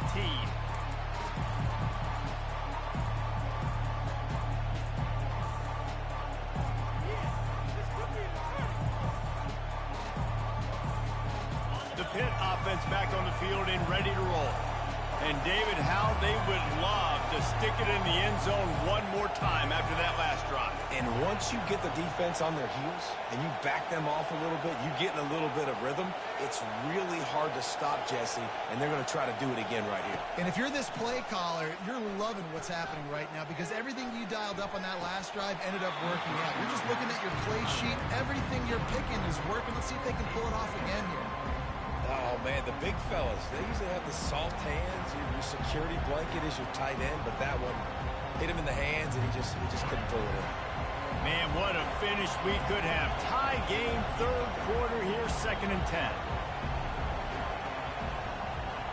The Pitt offense back on the field and ready to roll. And David, how they would love to stick it in the end zone one more time after that last drive. And once you get the defense on their heels and you back them off a little bit, you get in a little bit of rhythm, it's really hard to stop, Jesse, and they're going to try to do it again right here. And if you're this play caller, you're loving what's happening right now because everything you dialed up on that last drive ended up working out. You're just looking at your play sheet. Everything you're picking is working. Let's see if they can pull it off again here. Oh, man, the big fellas, they usually have the soft hands. Your security blanket is your tight end, but that one hit him in the hands, and he just couldn't pull it in. Man, what a finish we could have. Tie game, 3rd quarter here, 2nd and 10.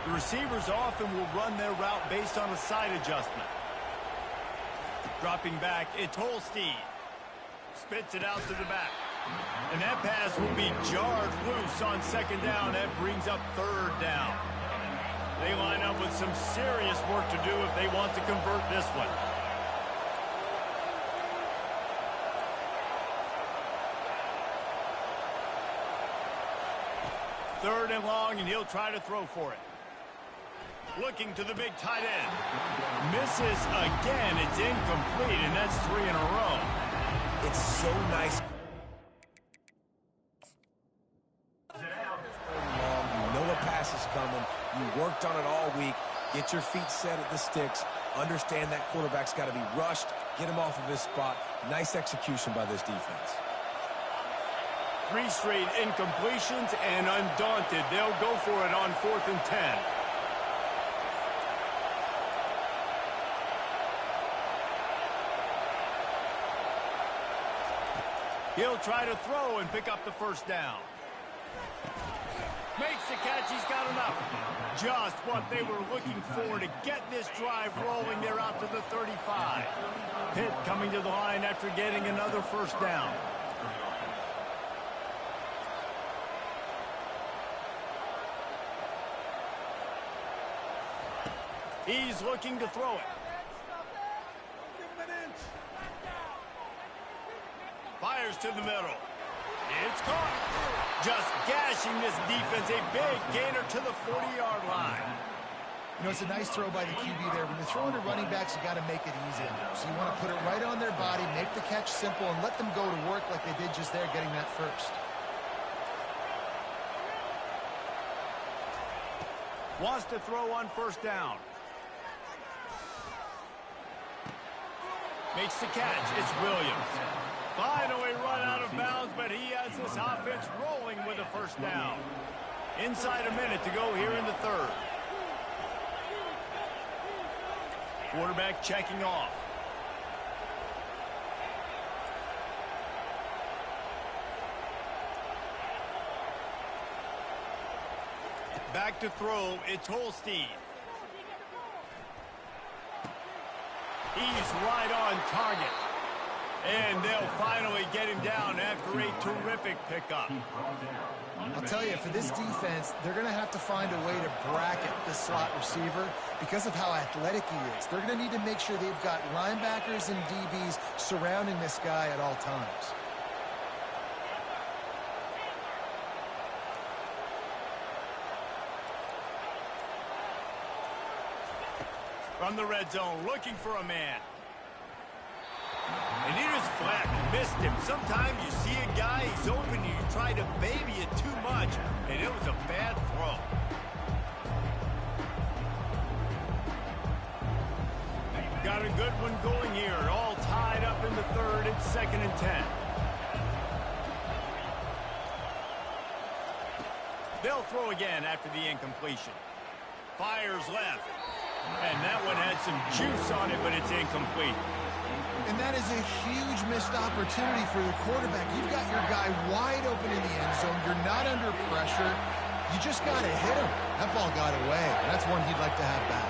The receivers often will run their route based on a side adjustment. Dropping back, it's Holstein. Spits it out to the back. And that pass will be jarred loose on 2nd down. That brings up 3rd down. They line up with some serious work to do if they want to convert this one. Third and long, and he'll try to throw for it. Looking to the big tight end. Misses again. It's incomplete, and that's 3 in a row. It's so nice. Is coming. You worked on it all week. Get your feet set at the sticks. Understand that quarterback's got to be rushed. Get him off of his spot. Nice execution by this defense. 3 straight incompletions, and undaunted, they'll go for it on 4th and 10. He'll try to throw and pick up the 1st down. Makes the catch. He's got enough. Just what they were looking for to get this drive rolling. They're out to the 35. Pitt coming to the line after getting another 1st down. He's looking to throw it. Fires to the middle. It's caught. Just gashing this defense. A big gainer to the 40-yard line. You know, it's a nice throw by the QB there. When you're throwing to running backs, you got to make it easy. So you want to put it right on their body, make the catch simple, and let them go to work like they did just there, getting that 1st. Wants to throw on 1st down. Makes the catch. It's Williams. Finally run out of bounds, but he has this offense rolling with a 1st down. Inside a minute to go here in the 3rd. Quarterback checking off. Back to throw, it's Holstein. He's right on target. And they'll finally get him down after a terrific pickup. I'll tell you, for this defense, they're going to have to find a way to bracket the slot receiver because of how athletic he is. They're going to need to make sure they've got linebackers and DBs surrounding this guy at all times. From the red zone, looking for a man. And he just flat missed him. Sometimes you see a guy, he's open, and you try to baby it too much, and it was a bad throw. Got a good one going here. All tied up in the third. It's 2nd and 10. They'll throw again after the incompletion. Fires left. And that one had some juice on it, but it's incomplete. And that is a huge missed opportunity for the quarterback. You've got your guy wide open in the end zone. You're not under pressure. You just got to hit him. That ball got away. That's one he'd like to have back.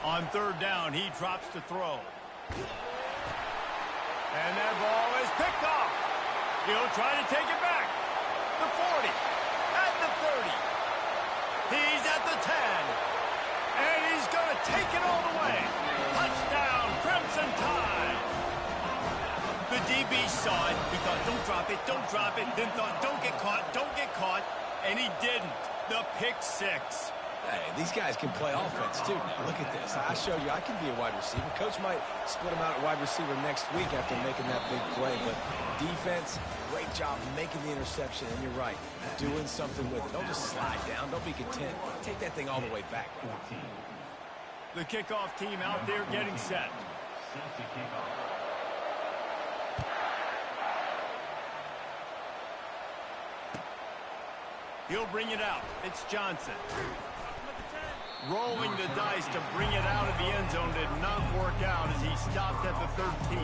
On 3rd down, he drops to throw. And that ball is picked off. He'll try to take it back. The 40. At the 30. He's at the 10. And he's going to take it all the way. Touchdown, Crimson Tide. The DB saw it. He thought, don't drop it, don't drop it. Then thought, don't get caught, don't get caught. And he didn't. The pick 6. Hey, these guys can play offense, too. Now, look at this. I showed you I can be a wide receiver. Coach might split him out at wide receiver next week after making that big play. But defense, great job making the interception. And you're right, doing something with it. Don't just slide down. Don't be content. Take that thing all the way back. The kickoff team out there getting set. He'll bring it out. It's Johnson. Rolling the dice to bring it out of the end zone did not work out as he stopped at the 13.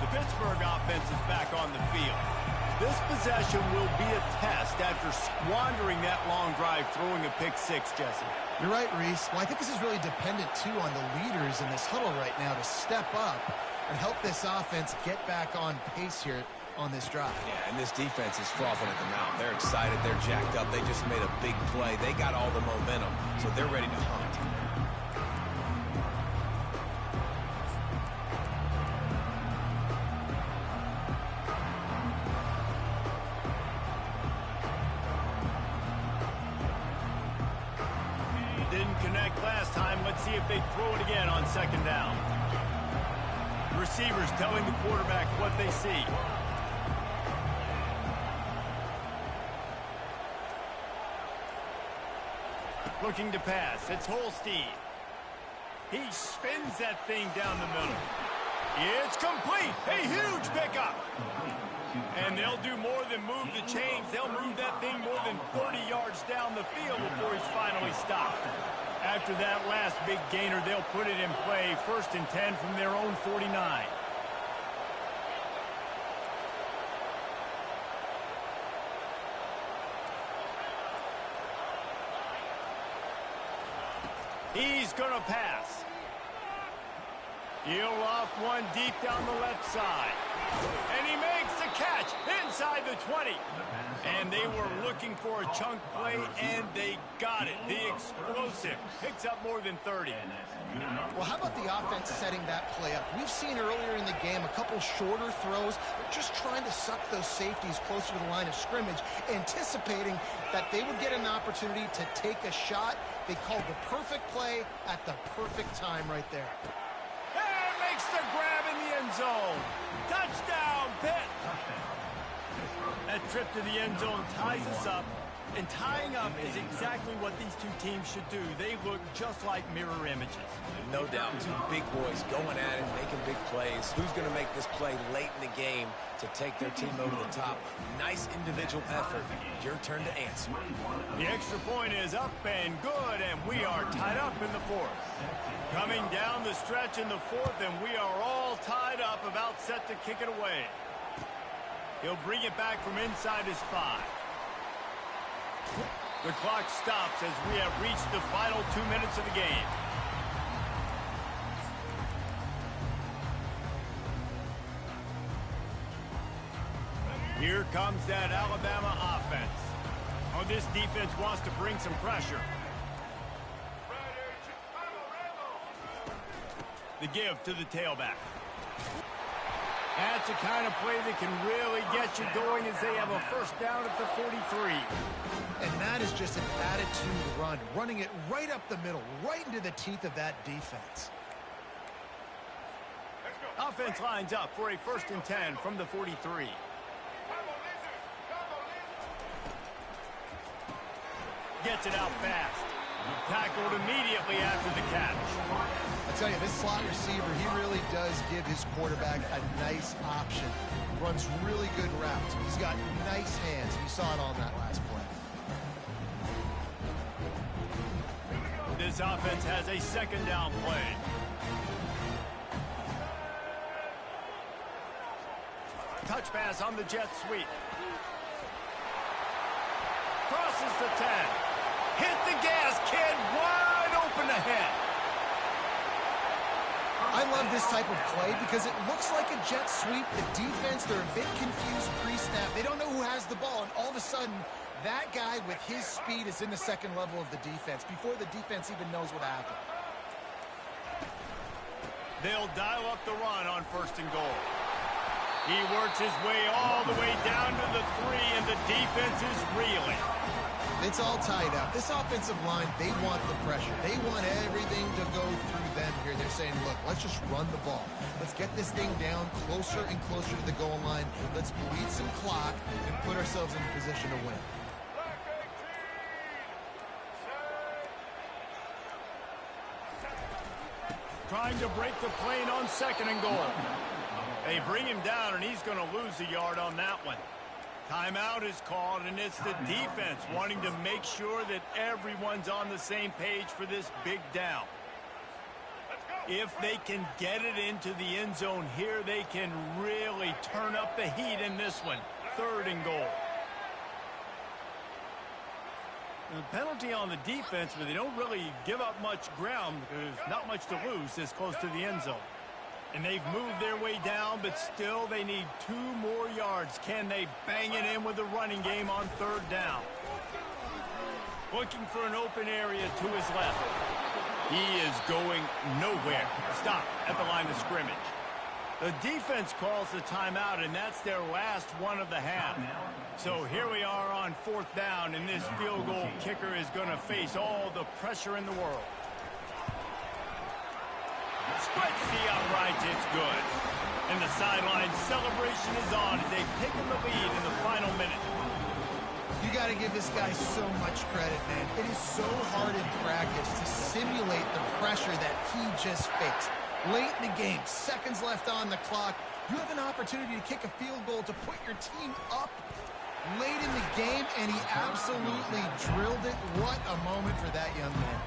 The Pittsburgh offense is back on the field. This possession will be a test after squandering that long drive throwing a pick 6, Jesse. You're right, Reese. Well, I think this is really dependent, too, on the leaders in this huddle right now to step up and help this offense get back on pace here on this drive. Yeah, and this defense is frothing at the mouth. They're excited. They're jacked up. They just made a big play. They got all the momentum, so they're ready to hunt. Didn't connect last time. Let's see if they throw it again on 2nd down. Receivers telling the quarterback what they see. Looking to pass. It's Holstein. He spins that thing down the middle. It's complete. A huge pickup. And they'll do more than move the chains. They'll move that thing more than 30 yards down the field before he's finally stopped. After that last big gainer, they'll put it in play. 1st and 10 from their own 49. He's going to pass. He'll loft one deep down the left side. And he makes the catch inside the 20. And they were looking for a chunk play, and they got it. The explosive picks up more than 30. Well, how about the offense setting that play up? We've seen earlier in the game a couple shorter throws. They're just trying to suck those safeties closer to the line of scrimmage, anticipating that they would get an opportunity to take a shot. They called the perfect play at the perfect time right there. And makes the grab in the end zone. Touchdown, Pitt. That trip to the end zone ties us up And tying up is exactly what these two teams should do. They look just like mirror images. No doubt. Two big boys going at it, making big plays. Who's going to make this play late in the game to take their team over the top? Nice individual effort. Your turn to answer. The extra point is up and good, and we are tied up in the fourth. Coming down the stretch in the fourth, and we are all tied up, about set to kick it away. He'll bring it back from inside his 5. The clock stops as we have reached the final 2 minutes of the game. Here comes that Alabama offense. Oh, this defense wants to bring some pressure. The give to the tailback. That's the kind of play that can really get you going as they have a first down at the 43. And that is just an attitude run, running it right up the middle, right into the teeth of that defense. Offense lines up for a 1st and 10 from the 43. Gets it out fast. Tackled immediately after the catch. I tell you, this slot receiver, he really does give his quarterback a nice option. Runs really good routes. He's got nice hands. You saw it on that last play. This offense has a 2nd down play. Touch pass on the jet sweep. Crosses the 10. Hit the gas, kid. Wide open ahead. I love this type of play because it looks like a jet sweep. The defense, they're a bit confused pre-snap. They don't know who has the ball, and all of a sudden, that guy with his speed is in the 2nd level of the defense before the defense even knows what happened. They'll dial up the run on 1st and goal. He works his way all the way down to the 3, and the defense is reeling. It's all tied up. This offensive line, they want the pressure. They want everything to go through them here. They're saying, look, let's just run the ball. Let's get this thing down closer and closer to the goal line. Let's bleed some clock and put ourselves in a position to win. Trying to break the plane on 2nd and goal. They bring him down, and he's going to lose a yard on that one. Timeout is called, and it's the defense wanting to make sure that everyone's on the same page for this big down. If they can get it into the end zone here, they can really turn up the heat in this one. 3rd and goal. The penalty on the defense, but they don't really give up much ground because there's not much to lose this close to the end zone. And they've moved their way down, but still they need 2 more yards. Can they bang it in with the running game on 3rd down? Looking for an open area to his left. He is going nowhere. Stop at the line of scrimmage. The defense calls the timeout, and that's their last one of the half. So here we are on 4th down, and this field goal kicker is going to face all the pressure in the world. Splits the uprights, it's good. And the sideline celebration is on as they've taken the lead in the final minute. You got to give this guy so much credit, man. It is so hard in practice to simulate the pressure that he just faced. Late in the game, seconds left on the clock, you have an opportunity to kick a field goal to put your team up late in the game, and he absolutely drilled it. What a moment for that young man.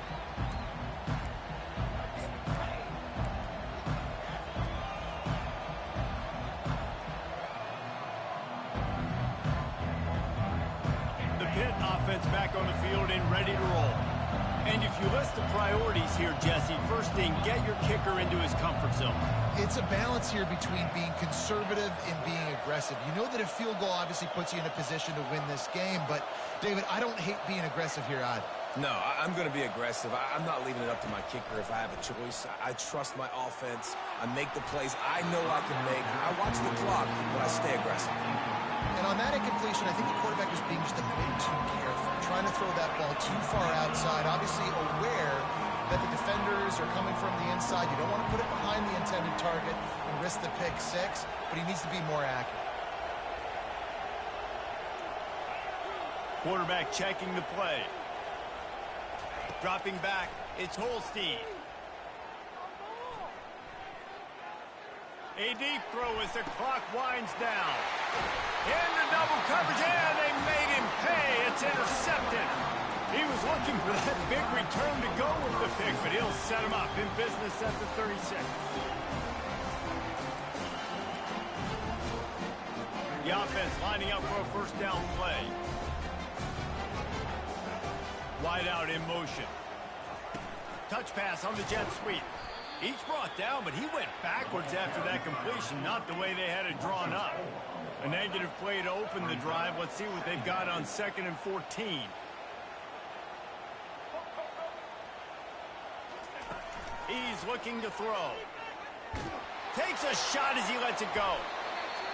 Pitt offense back on the field and ready to roll. And if you list the priorities here, Jesse, first thing, get your kicker into his comfort zone. It's a balance here between being conservative and being aggressive. You know that a field goal obviously puts you in a position to win this game, but, David, I don't hate being aggressive here either. No, I'm going to be aggressive. I'm not leaving it up to my kicker if I have a choice. I trust my offense. I make the plays I know I can make. I watch the clock, but I stay aggressive. And on that incompletion, I think the quarterback was being just a bit too careful, trying to throw that ball too far outside, obviously aware that the defenders are coming from the inside. You don't want to put it behind the intended target and risk the pick 6, but he needs to be more accurate. Quarterback checking the play. Dropping back, it's Holstein. A deep throw as the clock winds down. Into double coverage, and they made him pay. It's intercepted. He was looking for that big return to go with the pick, but he'll set him up in business at the 36. The offense lining up for a first down play. Wide out in motion. Touch pass on the jet sweep. Each brought down, but he went backwards after that completion, not the way they had it drawn up. A negative play to open the drive. Let's see what they've got on 2nd and 14. He's looking to throw. Takes a shot as he lets it go.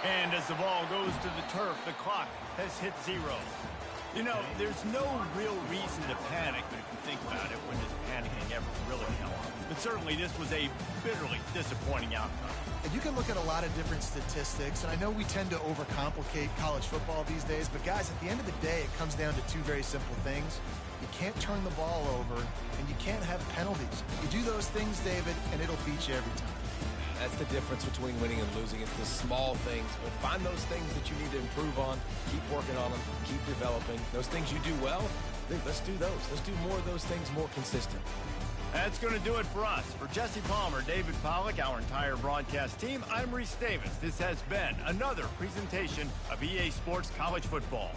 And as the ball goes to the turf, the clock has hit 0. You know, there's no real reason to panic, but if you think about it, when does panicking ever really help? But certainly this was a bitterly disappointing outcome. And you can look at a lot of different statistics, and I know we tend to overcomplicate college football these days, but guys, at the end of the day, it comes down to 2 very simple things. You can't turn the ball over, and you can't have penalties. You do those things, David, and it'll beat you every time. That's the difference between winning and losing. It's the small things, but find those things that you need to improve on. Keep working on them. Keep developing. Those things you do well, let's do those. Let's do more of those things more consistent. That's going to do it for us. For Jesse Palmer, David Pollack, our entire broadcast team, I'm Reese Davis. This has been another presentation of EA Sports College Football.